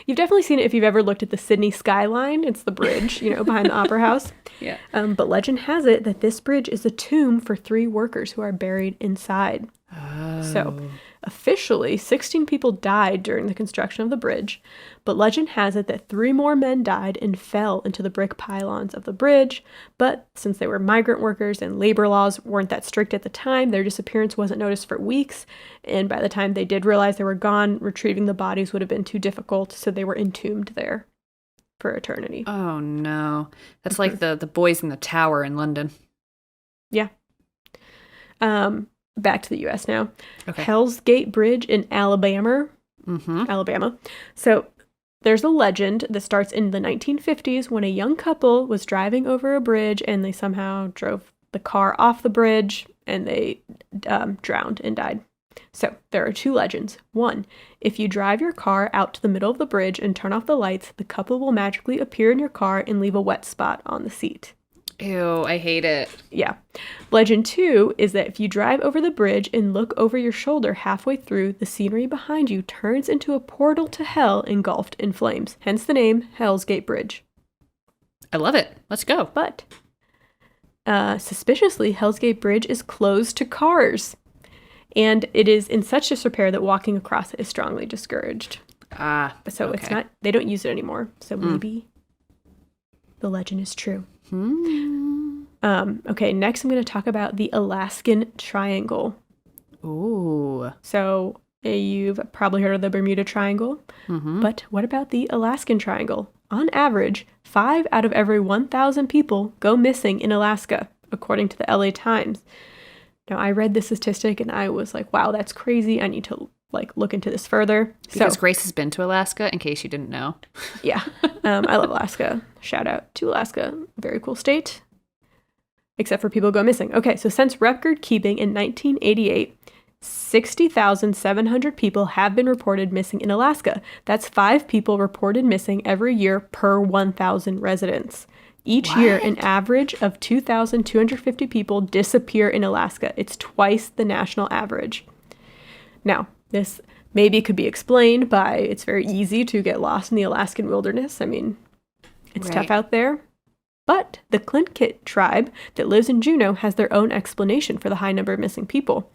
S2: You've definitely seen it if you've ever looked at the Sydney skyline. It's the bridge, behind the Opera House.
S3: Yeah.
S2: But legend has it that this bridge is a tomb for 3 workers who are buried inside.
S3: Oh.
S2: So officially, 16 people died during the construction of the bridge, but legend has it that 3 more men died and fell into the brick pylons of the bridge. But since they were migrant workers and labor laws weren't that strict at the time, their disappearance wasn't noticed for weeks. And by the time they did realize they were gone, retrieving the bodies would have been too difficult, so they were entombed there for eternity.
S3: Oh, no. That's like the boys in the tower in London.
S2: Yeah. Back to the U.S. now.
S3: Okay.
S2: Hell's Gate Bridge in Alabama. Alabama. So there's a legend that starts in the 1950s when a young couple was driving over a bridge and they somehow drove the car off the bridge and they drowned and died. So there are 2 legends. 1, if you drive your car out to the middle of the bridge and turn off the lights, the couple will magically appear in your car and leave a wet spot on the seat.
S3: Ew, I hate it.
S2: Yeah. Legend 2 is that if you drive over the bridge and look over your shoulder halfway through, the scenery behind you turns into a portal to hell engulfed in flames. Hence the name Hell's Gate Bridge.
S3: I love it. Let's go.
S2: But suspiciously, Hell's Gate Bridge is closed to cars. And it is in such disrepair that walking across it is strongly discouraged. So
S3: okay.
S2: it's not, they don't use it anymore. So maybe the legend is true. Okay, next I'm going to talk about the Alaskan Triangle.
S3: Ooh.
S2: So you've probably heard of the Bermuda Triangle, but what about the Alaskan Triangle? On average, 5 out of every 1,000 people go missing in Alaska, according to the LA Times. Now, I read this statistic and I was like, wow, that's crazy. I need to look into this further.
S3: Because Grace has been to Alaska, in case you didn't know.
S2: Yeah. I love Alaska. Shout out to Alaska. Very cool state. Except for people go missing. Okay, so since record keeping in 1988, 60,700 people have been reported missing in Alaska. That's 5 people reported missing every year per 1,000 residents. Each year, an average of 2,250 people disappear in Alaska. It's twice the national average. Now, this maybe could be explained by it's very easy to get lost in the Alaskan wilderness. I mean, it's tough out there. But the Tlingit tribe that lives in Juneau has their own explanation for the high number of missing people.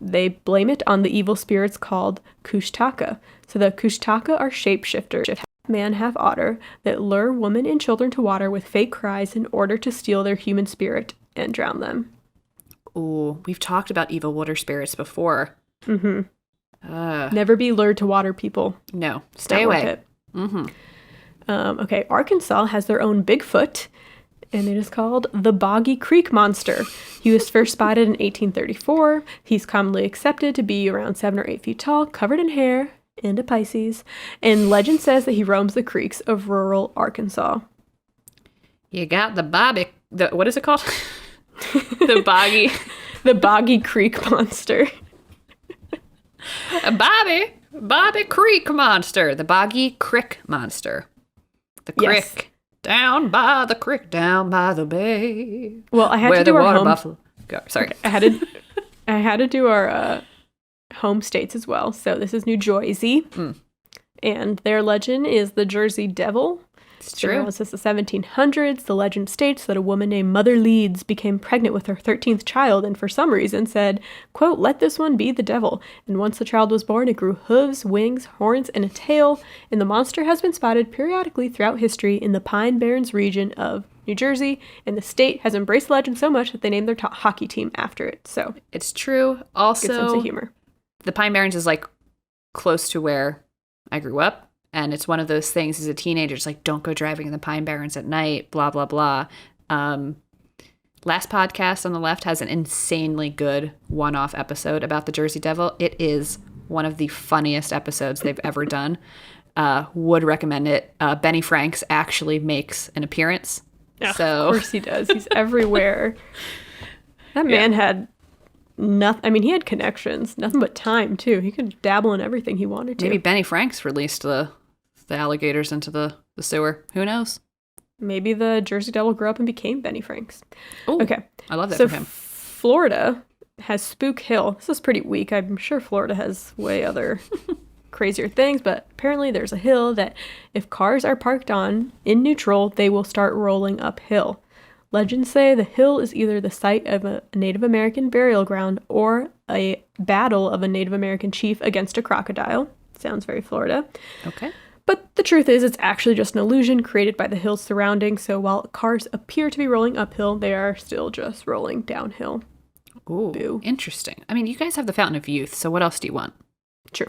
S2: They blame it on the evil spirits called Kushitaka. So the Kushitaka are shapeshifters, half man, half otter, that lure women and children to water with fake cries in order to steal their human spirit and drown them.
S3: Ooh, we've talked about evil water spirits before.
S2: Never be lured to water, people.
S3: No,
S2: It's
S3: stay
S2: not worth
S3: away.
S2: it. Okay, Arkansas has their own Bigfoot, and it is called the Boggy Creek Monster. He was first spotted in 1834. He's commonly accepted to be around 7 or 8 feet tall, covered in hair, and a Pisces. And legend says that he roams the creeks of rural Arkansas.
S3: You got what is it called? The Boggy.
S2: The Boggy Creek Monster.
S3: A Bobby Creek Monster. The Boggy Creek Monster. The creek.
S2: Yes.
S3: Down by the creek, down by the bay.
S2: Well, I had
S3: where
S2: to
S3: the
S2: do our
S3: water
S2: home.
S3: buffalo go. Sorry.
S2: I had to do our home states as well. So this is New Jersey, and their legend is the Jersey Devil.
S3: It's
S2: Been
S3: true.
S2: around since the 1700s. The legend states that a woman named Mother Leeds became pregnant with her 13th child and for some reason said, quote, "Let this one be the devil." And once the child was born, it grew hooves, wings, horns, and a tail. And the monster has been spotted periodically throughout history in the Pine Barrens region of New Jersey. And the state has embraced the legend so much that they named their hockey team after it. So
S3: It's true.
S2: good sense
S3: Also,
S2: of humor.
S3: the Pine Barrens is like close to where I grew up. And it's one of those things as a teenager, it's like, don't go driving in the Pine Barrens at night, blah, blah, blah. Last podcast on the left has an insanely good one-off episode about the Jersey Devil. It is one of the funniest episodes they've ever done. Would recommend it. Benny Franks actually makes an appearance.
S2: Yeah,
S3: So
S2: of course he does. He's everywhere. That man had nothing. I mean, he had connections, nothing but time too. He could dabble in everything he wanted to.
S3: maybe Benny Franks released the alligators into the sewer. Who knows?
S2: Maybe the Jersey Devil grew up and became Benny Franks.
S3: Oh,
S2: Okay.
S3: I love that
S2: So
S3: for him.
S2: Florida has Spook Hill. This is pretty weak. I'm sure Florida has way other crazier things, but apparently there's a hill that if cars are parked on in neutral, they will start rolling uphill. Legends say the hill is either the site of a Native American burial ground or a battle of a Native American chief against a crocodile. Sounds very Florida.
S3: Okay.
S2: But the truth is, it's actually just an illusion created by the hills surrounding, so while cars appear to be rolling uphill, they are still just rolling downhill.
S3: Ooh,
S2: Boo.
S3: interesting. I mean, you guys have the Fountain of Youth, so what else do you want?
S2: True.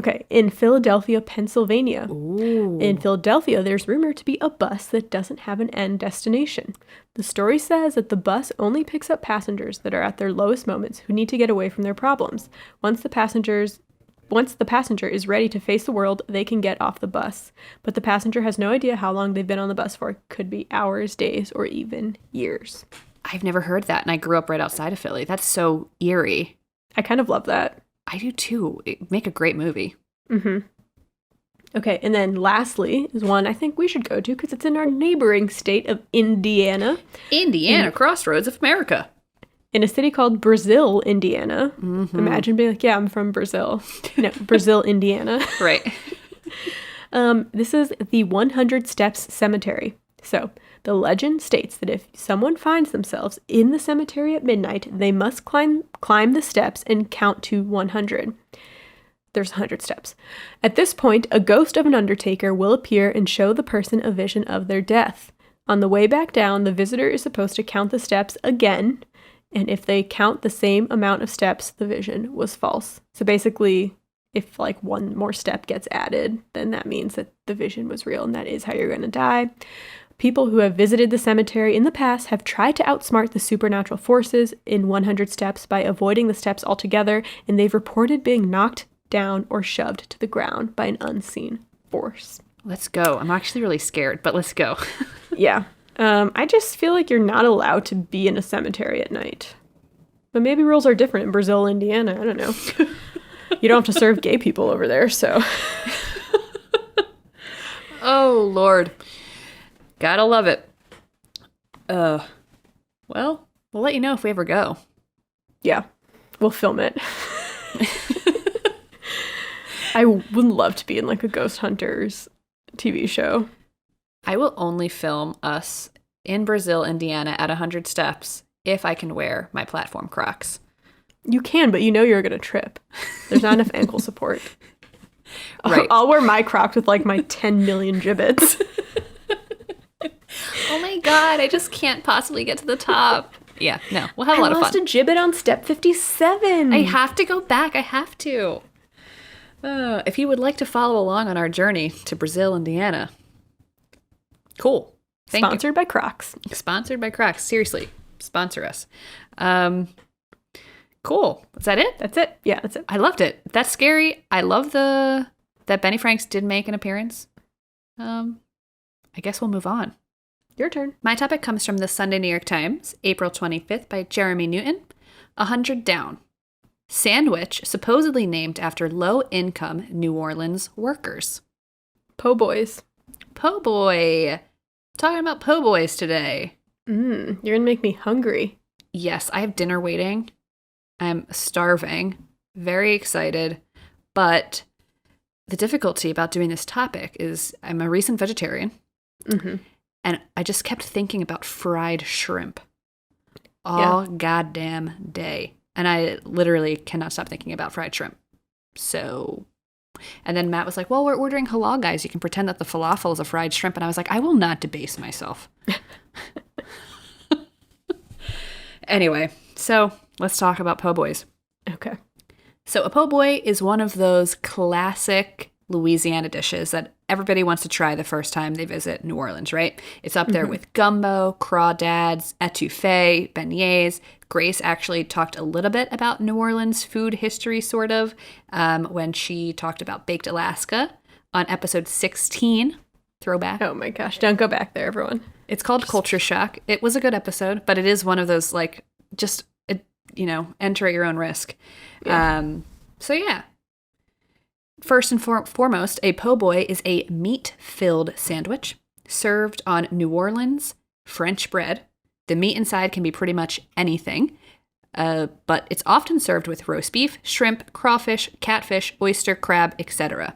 S2: Okay, in Philadelphia, Pennsylvania.
S3: Ooh.
S2: In Philadelphia, there's rumored to be a bus that doesn't have an end destination. The story says that the bus only picks up passengers that are at their lowest moments who need to get away from their problems. Once the passenger is ready to face the world, they can get off the bus. But the passenger has no idea how long they've been on the bus for. Could be hours, days, or even years.
S3: I've never heard that, and I grew up right outside of Philly. That's so eerie.
S2: I kind of love that.
S3: I do too. It'd make a great movie.
S2: Mm-hmm. Okay, and then lastly is one I think we should go to because it's in our neighboring state of Indiana.
S3: Indiana, Crossroads of America.
S2: In a city called Brazil, Indiana.
S3: Mm-hmm.
S2: Imagine being like, yeah, I'm from Brazil. No, Brazil, Indiana.
S3: Right.
S2: This is the 100 Steps Cemetery. So, the legend states that if someone finds themselves in the cemetery at midnight, they must climb the steps and count to 100. There's 100 steps. At this point, a ghost of an undertaker will appear and show the person a vision of their death. On the way back down, the visitor is supposed to count the steps again, and if they count the same amount of steps, the vision was false. So basically, if like one more step gets added, then that means that the vision was real, and that is how you're going to die. People who have visited the cemetery in the past have tried to outsmart the supernatural forces in 100 steps by avoiding the steps altogether, and they've reported being knocked down or shoved to the ground by an unseen force.
S3: Let's go. I'm actually really scared, but let's go.
S2: Yeah. I just feel like you're not allowed to be in a cemetery at night. But maybe rules are different in Brazil, Indiana. I don't know. You don't have to serve gay people over there, so.
S3: Oh, Lord. Gotta love it. Well, we'll let you know if we ever go.
S2: Yeah. We'll film it. I would love to be in like a Ghost Hunters TV show.
S3: I will only film us in Brazil, Indiana at 100 steps if I can wear my platform Crocs.
S2: You can, but you know you're going to trip. There's not enough ankle support.
S3: Right.
S2: I'll wear my Crocs with like my 10 million gibbets.
S3: Oh my God, I just can't possibly get to the top. Yeah, no, we'll have a lot of
S2: I lost
S3: fun.
S2: a gibbet on step 57.
S3: I have to go back. I have to. If you would like to follow along on our journey to Brazil, Indiana, cool. Thank you.
S2: Sponsored by Crocs.
S3: Sponsored by Crocs. Seriously, sponsor us. Cool. Is that it?
S2: That's it. Yeah, that's it.
S3: I loved it. That's scary. I love that Benny Franks did make an appearance. I guess we'll move on.
S2: Your turn.
S3: My topic comes from the Sunday New York Times, April 25th, by Jeremy Newton. 100 down. Sandwich supposedly named after low-income New Orleans workers.
S2: Po' boys.
S3: Po' boy. Talking about po' boys today.
S2: You're going to make me hungry.
S3: Yes, I have dinner waiting. I'm starving. Very excited. But the difficulty about doing this topic is I'm a recent vegetarian. Mm-hmm. And I just kept thinking about fried shrimp all goddamn day. And I literally cannot stop thinking about fried shrimp. So, and then Matt was like, well, we're ordering halal, guys. You can pretend that the falafel is a fried shrimp. And I was like, I will not debase myself. Anyway, so let's talk about po' boys.
S2: Okay.
S3: So a po' boy is one of those classic Louisiana dishes that everybody wants to try the first time they visit New Orleans, right? It's up there with gumbo, crawdads, etouffee, beignets. Grace actually talked a little bit about New Orleans food history, sort of, when she talked about baked Alaska on episode 16. Throwback.
S2: Oh my gosh. Don't go back there, everyone.
S3: It's called Culture Shock. It was a good episode, but it is one of those, like, just, enter at your own risk.
S2: Yeah.
S3: So yeah. First and foremost, a po' boy is a meat-filled sandwich served on New Orleans French bread. The meat inside can be pretty much anything, but it's often served with roast beef, shrimp, crawfish, catfish, oyster, crab, etc.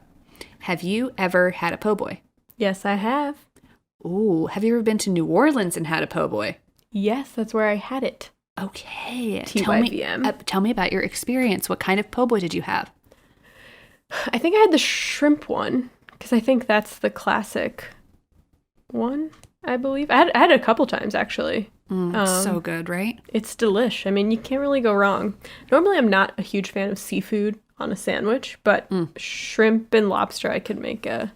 S3: Have you ever had a po' boy?
S2: Yes, I have.
S3: Ooh, have you ever been to New Orleans and had a po' boy?
S2: Yes, that's where I had it.
S3: Okay.
S2: TYVM.
S3: Tell me about your experience. What kind of po' boy did you have?
S2: I think I had the shrimp one, because I think that's the classic one, I believe. I had it a couple times, actually.
S3: So good, right?
S2: It's delish. I mean, you can't really go wrong. Normally, I'm not a huge fan of seafood on a sandwich, but shrimp and lobster I could make a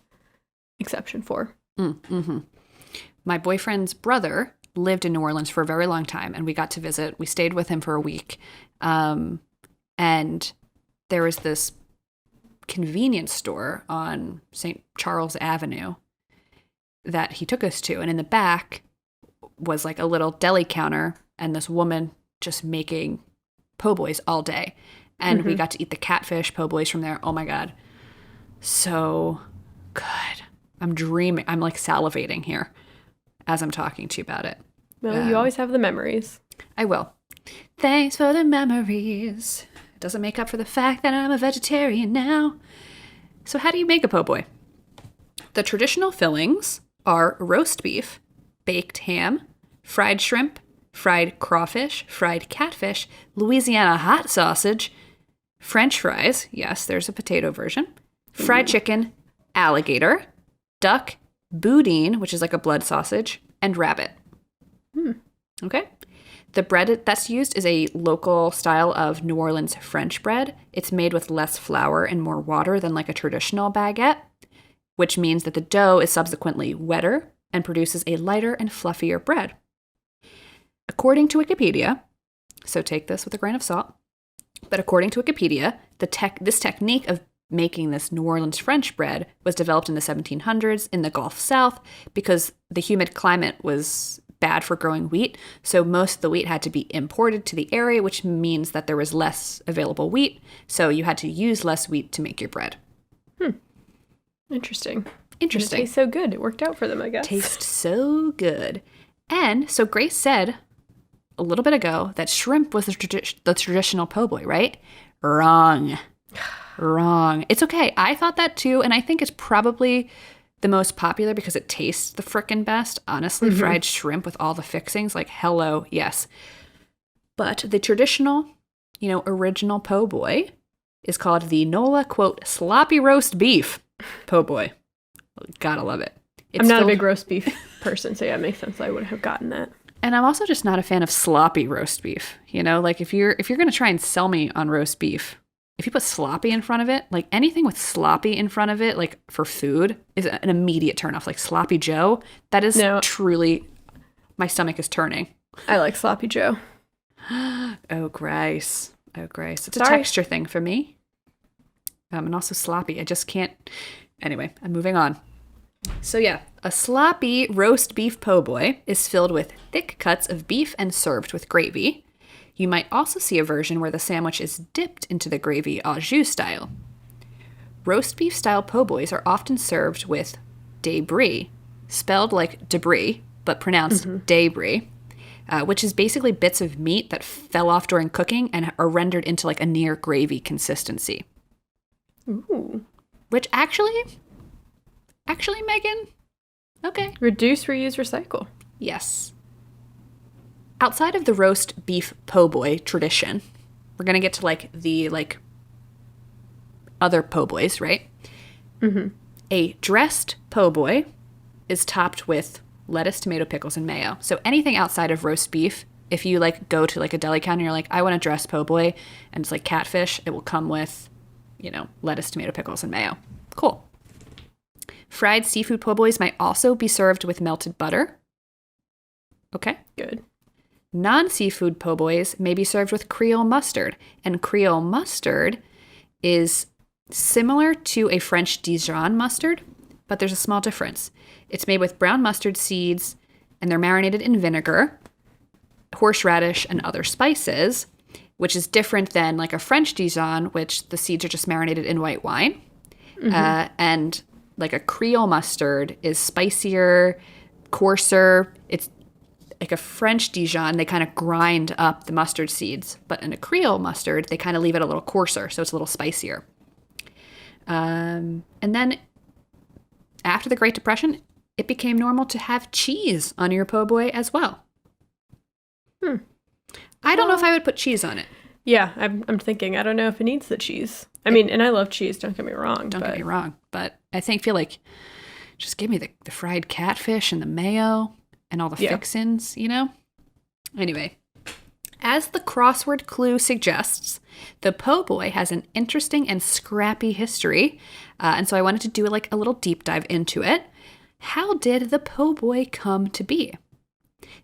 S2: exception for.
S3: Mm-hmm. My boyfriend's brother lived in New Orleans for a very long time, and we got to visit. We stayed with him for a week. And there was this convenience store on St. Charles Avenue that he took us to. And in the back was like a little deli counter and this woman just making po' boys all day. And we got to eat the catfish po' boys from there. Oh my God. So good. I'm dreaming. I'm like salivating here as I'm talking to you about it.
S2: Well, you always have the memories.
S3: I will. Thanks for the memories. It doesn't make up for the fact that I'm a vegetarian now. So how do you make a po' boy? The traditional fillings are roast beef, baked ham, fried shrimp, fried crawfish, fried catfish, Louisiana hot sausage, French fries, yes, there's a potato version, fried chicken, alligator, duck, boudin, which is like a blood sausage, and rabbit. Okay? The bread that's used is a local style of New Orleans French bread. It's made with less flour and more water than like a traditional baguette, which means that the dough is subsequently wetter and produces a lighter and fluffier bread. According to Wikipedia, so take this with a grain of salt, but according to Wikipedia, this technique of making this New Orleans French bread was developed in the 1700s in the Gulf South because the humid climate was bad for growing wheat, so most of the wheat had to be imported to the area, which means that there was less available wheat, so you had to use less wheat to make your bread.
S2: Interesting.
S3: Interesting.
S2: It tastes so good. It worked out for them, I guess.
S3: Tastes so good. And so Grace said a little bit ago that shrimp was the traditional po' boy, right? Wrong. It's okay. I thought that too, and I think it's probably the most popular because it tastes the frickin' best. Honestly, fried shrimp with all the fixings, like hello, yes. But the traditional, original po' boy is called the NOLA, quote, sloppy roast beef po' boy. Gotta love it.
S2: I'm not a big roast beef person, so yeah, it makes sense I would have gotten that.
S3: And I'm also just not a fan of sloppy roast beef. Like if you're gonna try and sell me on roast beef, if you put sloppy in front of it, like anything with sloppy in front of it, like for food, is an immediate turnoff. Like Sloppy Joe, that is truly, my stomach is turning.
S2: I like Sloppy Joe.
S3: Oh, gross. Oh, gross. It's a texture thing for me. And also sloppy. I just can't. Anyway, I'm moving on. So yeah, a sloppy roast beef po' boy is filled with thick cuts of beef and served with gravy. You might also see a version where the sandwich is dipped into the gravy au jus style. Roast beef style po' boys are often served with debris, spelled like debris, but pronounced debris, which is basically bits of meat that fell off during cooking and are rendered into like a near gravy consistency.
S2: Ooh.
S3: Which actually, Megan, okay.
S2: Reduce, reuse, recycle.
S3: Yes. Outside of the roast beef po' boy tradition, we're going to get to like the like other po' boys, right? Mm-hmm. A dressed po' boy is topped with lettuce, tomato, pickles, and mayo. So anything outside of roast beef, if you like go to like a deli counter and you're like, I want a dressed po' boy, and it's like catfish, it will come with, you know, lettuce, tomato, pickles, and mayo. Cool. Fried seafood po' boys might also be served with melted butter. Okay.
S2: Good.
S3: Non-seafood po' boys may be served with Creole mustard, and Creole mustard is similar to a French Dijon mustard, but there's a small difference. It's made with brown mustard seeds, and they're marinated in vinegar, horseradish, and other spices, which is different than like a French Dijon, which the seeds are just marinated in white wine. And like a Creole mustard is spicier, coarser. It's like a French Dijon, they kind of grind up the mustard seeds. But in a Creole mustard, they kind of leave it a little coarser, so it's a little spicier. And then after the Great Depression, it became normal to have cheese on your po' boy as well. I don't know if I would put cheese on it.
S2: Yeah, I'm thinking, I don't know if it needs the cheese. I mean, and I love cheese, don't get me wrong.
S3: Don't get me wrong, but I feel like just give me the fried catfish and the mayo and all the fixins, you know? Anyway, as the crossword clue suggests, the po' boy has an interesting and scrappy history, and so I wanted to do like a little deep dive into it. How did the po' boy come to be?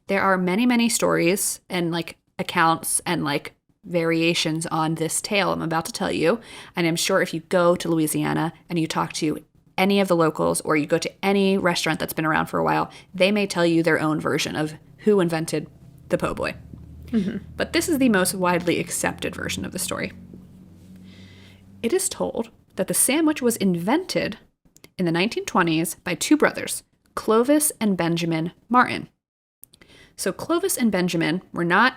S3: There are many, many stories and like accounts and like variations on this tale I'm about to tell you, and I'm sure if you go to Louisiana and you talk to any of the locals or you go to any restaurant that's been around for a while, they may tell you their own version of who invented the po' boy. But this is the most widely accepted version of the story. It is told that the sandwich was invented in the 1920s by two brothers, Clovis and Benjamin Martin. So Clovis and Benjamin were not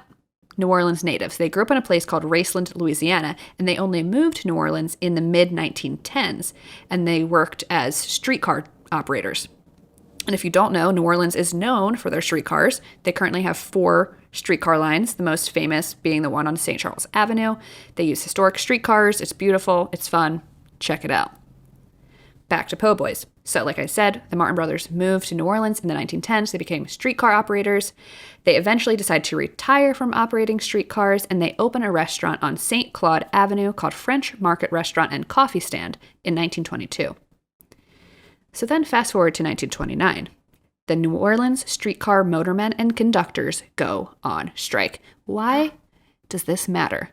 S3: New Orleans natives. They grew up in a place called Raceland, Louisiana, and they only moved to New Orleans in the mid-1910s, and they worked as streetcar operators. And if you don't know, New Orleans is known for their streetcars. They currently have 4 streetcar lines, the most famous being the one on St. Charles Avenue. They use historic streetcars. It's beautiful. It's fun. Check it out. Back to po' boys. So like I said, the Martin brothers moved to New Orleans in the 1910s. They became streetcar operators. They eventually decided to retire from operating streetcars, and they opened a restaurant on St. Claude Avenue called French Market Restaurant and Coffee Stand in 1922. So then fast forward to 1929. The New Orleans streetcar motormen and conductors go on strike. Why does this matter?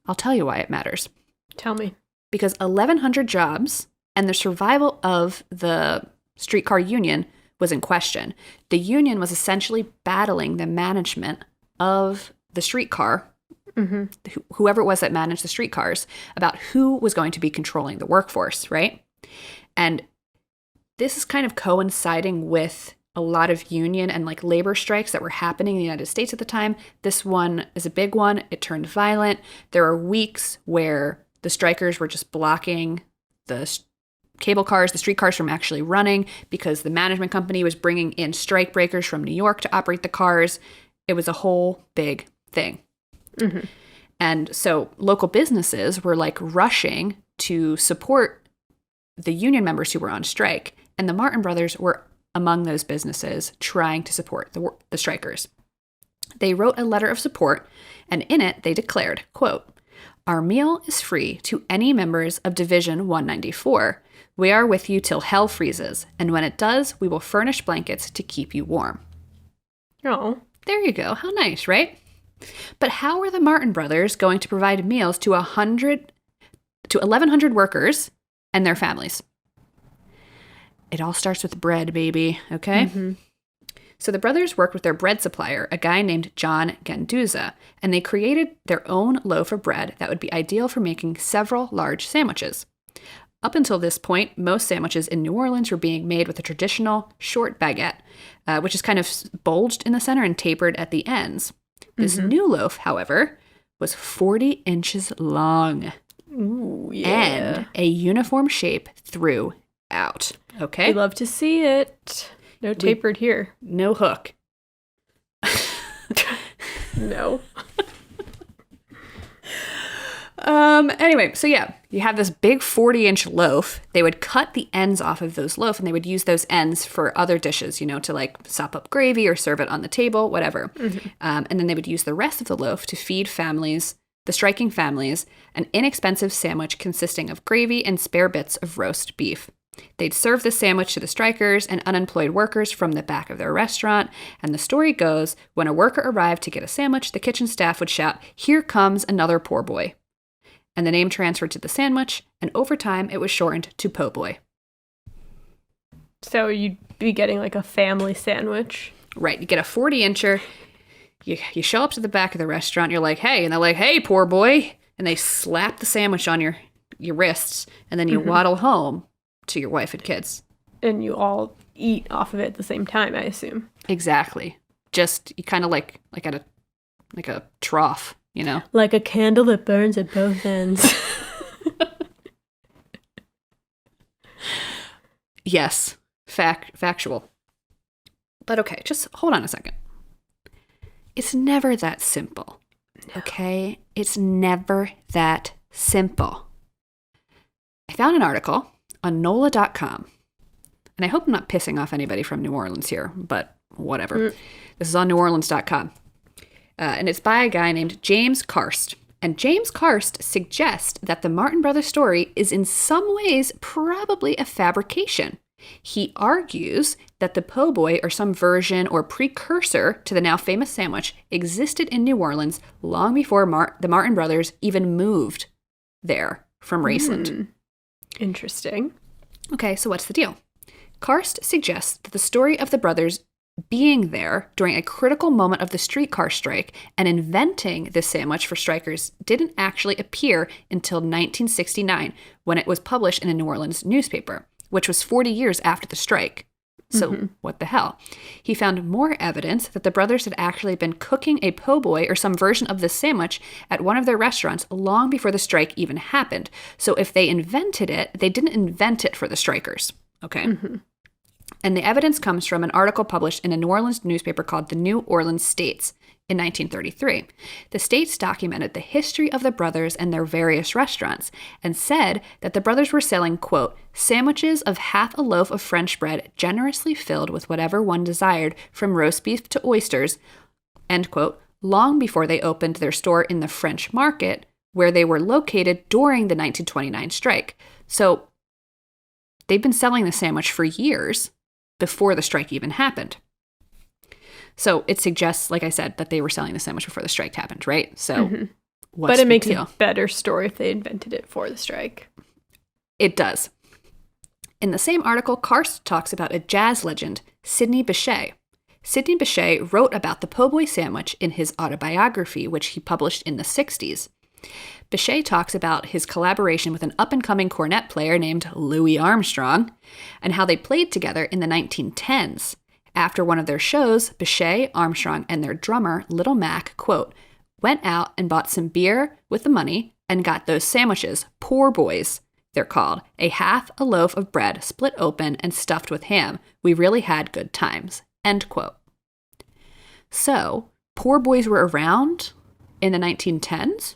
S3: I'll tell you why it matters.
S2: Tell me.
S3: Because 1,100 jobs and the survival of the streetcar union was in question. The union was essentially battling the management of the streetcar, whoever it was that managed the streetcars, about who was going to be controlling the workforce, right? And this is kind of coinciding with a lot of union and like labor strikes that were happening in the United States at the time. This one is a big one. It turned violent. There are weeks where the strikers were just blocking the cable cars, the streetcars from actually running because the management company was bringing in strike breakers from New York to operate the cars. It was a whole big thing. And so local businesses were like rushing to support the union members who were on strike. And the Martin brothers were among those businesses trying to support the strikers. They wrote a letter of support, and in it they declared, quote, Our meal is free to any members of Division 194. We are with you till hell freezes, and when it does, we will furnish blankets to keep you warm.
S2: Oh.
S3: There you go. How nice, right? But how are the Martin brothers going to provide meals to 1,100 workers and their families? It all starts with bread, baby, okay? Mm-hmm. So the brothers worked with their bread supplier, a guy named John Ganduza, and they created their own loaf of bread that would be ideal for making several large sandwiches. Up until this point, most sandwiches in New Orleans were being made with a traditional short baguette, which is kind of bulged in the center and tapered at the ends. This new loaf, however, was 40 inches long.
S2: Ooh, yeah.
S3: And a uniform shape throughout. Okay?
S2: We love to see it. No tapered here.
S3: No hook.
S2: No.
S3: Anyway, so yeah, you have this big 40-inch loaf. They would cut the ends off of those loaf, and they would use those ends for other dishes, to like sop up gravy or serve it on the table, whatever. Mm-hmm. And then they would use the rest of the loaf to feed the striking families, an inexpensive sandwich consisting of gravy and spare bits of roast beef. They'd serve the sandwich to the strikers and unemployed workers from the back of their restaurant, and the story goes, when a worker arrived to get a sandwich, the kitchen staff would shout, "Here comes another poor boy." And the name transferred to the sandwich, and over time, it was shortened to Po' Boy.
S2: So you'd be getting like a family sandwich.
S3: Right. You get a 40-incher. You show up to the back of the restaurant. You're like, hey. And they're like, hey, poor boy. And they slap the sandwich on your wrists. And then you waddle home to your wife and kids.
S2: And you all eat off of it at the same time, I assume.
S3: Exactly. Just, you kind of like at a trough,
S2: Like a candle that burns at both ends.
S3: Yes. Factual. But okay, just hold on a second. It's never that simple. No. Okay? It's never that simple. I found an article on NOLA.com. And I hope I'm not pissing off anybody from New Orleans here, but whatever. This is on neworleans.com. And it's by a guy named James Karst. And James Karst suggests that the Martin Brothers story is in some ways probably a fabrication. He argues that the po' boy, or some version or precursor to the now famous sandwich, existed in New Orleans long before the Martin Brothers even moved there from Raceland.
S2: Interesting.
S3: Okay, so what's the deal? Karst suggests that the story of the brothers being there during a critical moment of the streetcar strike and inventing this sandwich for strikers didn't actually appear until 1969, when it was published in a New Orleans newspaper, which was 40 years after the strike. So what the hell? He found more evidence that the brothers had actually been cooking a po' boy or some version of this sandwich at one of their restaurants long before the strike even happened. So if they invented it, they didn't invent it for the strikers. Okay? And the evidence comes from an article published in a New Orleans newspaper called The New Orleans States in 1933. The States documented the history of the brothers and their various restaurants and said that the brothers were selling, quote, sandwiches of half a loaf of French bread generously filled with whatever one desired, from roast beef to oysters, end quote, long before they opened their store in the French Market, where they were located during the 1929 strike. So they've been selling the sandwich for years before the strike even happened. So it suggests, like I said, that they were selling the sandwich before the strike happened, right? So what's
S2: But it makes
S3: deal?
S2: a better story if they invented it for the strike.
S3: It does. In the same article, Karst talks about a jazz legend, Sidney Bechet. Sidney Bechet wrote about the po' boy sandwich in his autobiography, which he published in the 60s. Bechet talks about his collaboration with an up-and-coming cornet player named Louis Armstrong and how they played together in the 1910s. After one of their shows, Bechet, Armstrong, and their drummer, Little Mac, quote, went out and bought some beer with the money and got those sandwiches, poor boys, they're called, a half a loaf of bread split open and stuffed with ham. We really had good times, end quote. So, poor boys were around in the 1910s?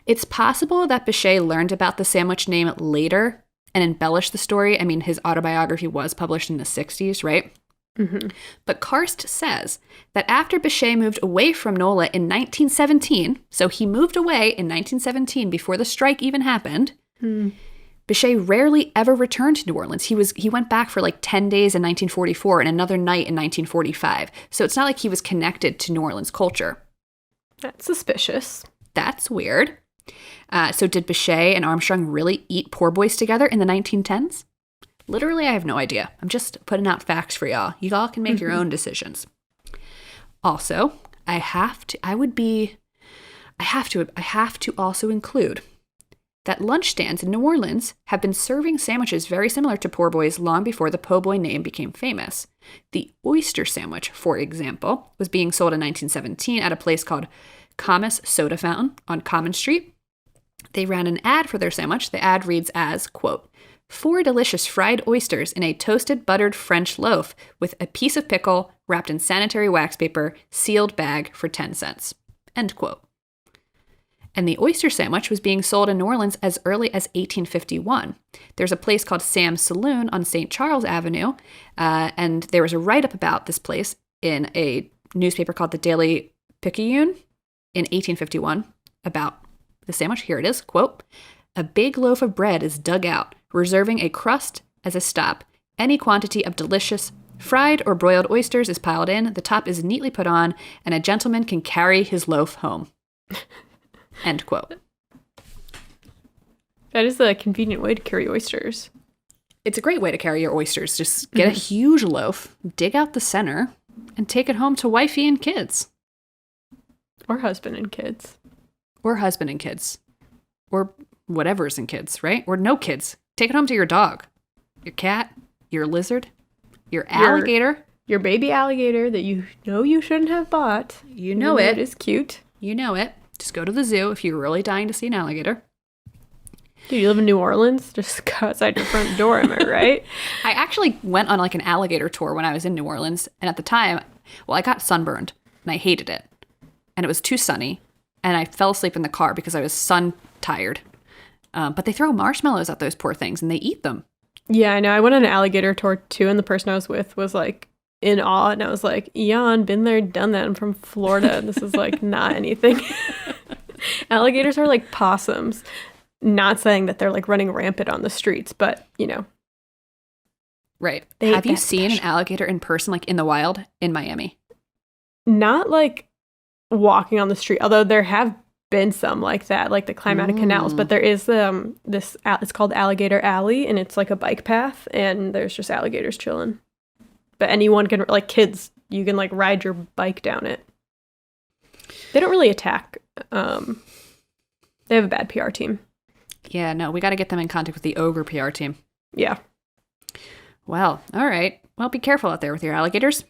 S3: It's possible that Bechet learned about the sandwich name later and embellished the story. I mean, his autobiography was published in the 60s, right? But Karst says that after Bechet moved away from NOLA in 1917, so he moved away in 1917 before the strike even happened, Bechet rarely ever returned to New Orleans. He went back for like 10 days in 1944 and another night in 1945. So it's not like he was connected to New Orleans culture.
S2: That's suspicious.
S3: That's weird. So did Bechet and Armstrong really eat poor boys together in the 1910s? Literally, I have no idea. I'm just putting out facts for y'all. You all can make your own decisions. Also, I have to also include that lunch stands in New Orleans have been serving sandwiches very similar to poor boys long before the po' boy name became famous. The Oyster Sandwich, for example, was being sold in 1917 at a place called Comus Soda Fountain on Common Street. They ran an ad for their sandwich. The ad reads as, quote, 4 delicious fried oysters in a toasted buttered French loaf with a piece of pickle wrapped in sanitary wax paper, sealed bag for 10 cents, end quote. And the oyster sandwich was being sold in New Orleans as early as 1851. There's a place called Sam's Saloon on St. Charles Avenue, and there was a write-up about this place in a newspaper called the Daily Picayune in 1851 about the sandwich. Here it is, quote, a big loaf of bread is dug out, reserving a crust as a stop. Any quantity of delicious fried or broiled oysters is piled in, the top is neatly put on, and a gentleman can carry his loaf home. End quote.
S2: That is a convenient way to carry oysters.
S3: It's a great way to carry your oysters. Just get a huge loaf, dig out the center, and take it home to wifey and kids.
S2: Or husband and kids.
S3: Or husband and kids. Or whatever's in kids, right? Or no kids. Take it home to your dog, your cat, your lizard, your alligator.
S2: Your baby alligator that you know you shouldn't have bought.
S3: You know it.
S2: It is cute.
S3: You know it. Just go to the zoo if you're really dying to see an alligator.
S2: Dude, you live in New Orleans? Just go outside your front door, am I right?
S3: I actually went on like an alligator tour when I was in New Orleans. And at the time, well, I got sunburned and I hated it. And it was too sunny. And I fell asleep in the car because I was sun tired. But they throw marshmallows at those poor things and they eat them.
S2: Yeah, I know. I went on an alligator tour too, and the person I was with was like in awe. And I was like, Eon, been there, done that. I'm from Florida. This is like not anything. Alligators are like possums. Not saying that they're like running rampant on the streets, but you know.
S3: Right. Have you seen an alligator in person, like in the wild in Miami?
S2: Not like walking on the street, although there have been some like that, like the climatic canals, but there is it's called Alligator Alley, and it's like a bike path, and there's just alligators chilling. But anyone can, like kids, you can like ride your bike down it. They don't really attack. They have a bad PR team.
S3: Yeah, no, we got to get them in contact with the ogre PR team.
S2: Yeah.
S3: Well, all right. Well, be careful out there with your alligators.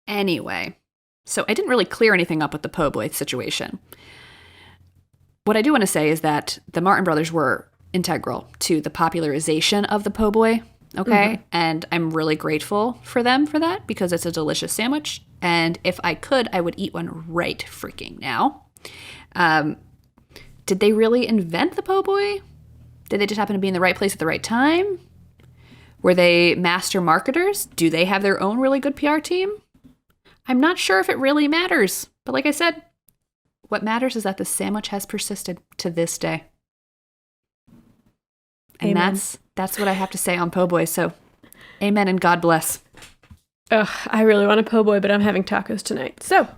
S3: Anyway, so I didn't really clear anything up with the po' boy situation. What I do want to say is that the Martin brothers were integral to the popularization of the po' boy, okay? And I'm really grateful for them for that because it's a delicious sandwich. And if I could, I would eat one right freaking now. Did they really invent the po' boy? Did they just happen to be in the right place at the right time? Were they master marketers? Do they have their own really good PR team? I'm not sure if it really matters. But like I said, what matters is that the sandwich has persisted to this day. And
S2: amen.
S3: That's what I have to say on po' boys. So amen and God bless.
S2: Ugh, I really want a po' boy, but I'm having tacos tonight. So,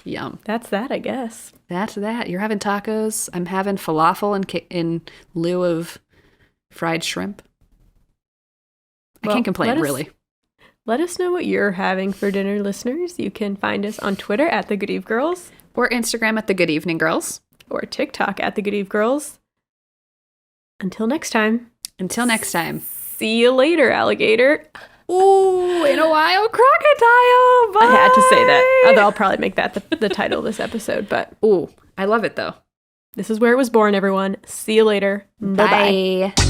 S3: yum.
S2: That's that, I guess.
S3: That's that. You're having tacos. I'm having falafel in lieu of fried shrimp. I can't complain, really.
S2: Let us know what you're having for dinner, listeners. You can find us on Twitter at The Good Eve Girls.
S3: Or Instagram at The Good Evening Girls.
S2: Or TikTok at The Good Eve Girls. Until next time.
S3: Until next time.
S2: See you later, alligator.
S3: Ooh, in a wild crocodile. Bye.
S2: I had to say that. Although I'll probably make that the title of this episode. But
S3: ooh, I love it though.
S2: This is where it was born, everyone. See you later. Bye-bye.
S3: Bye.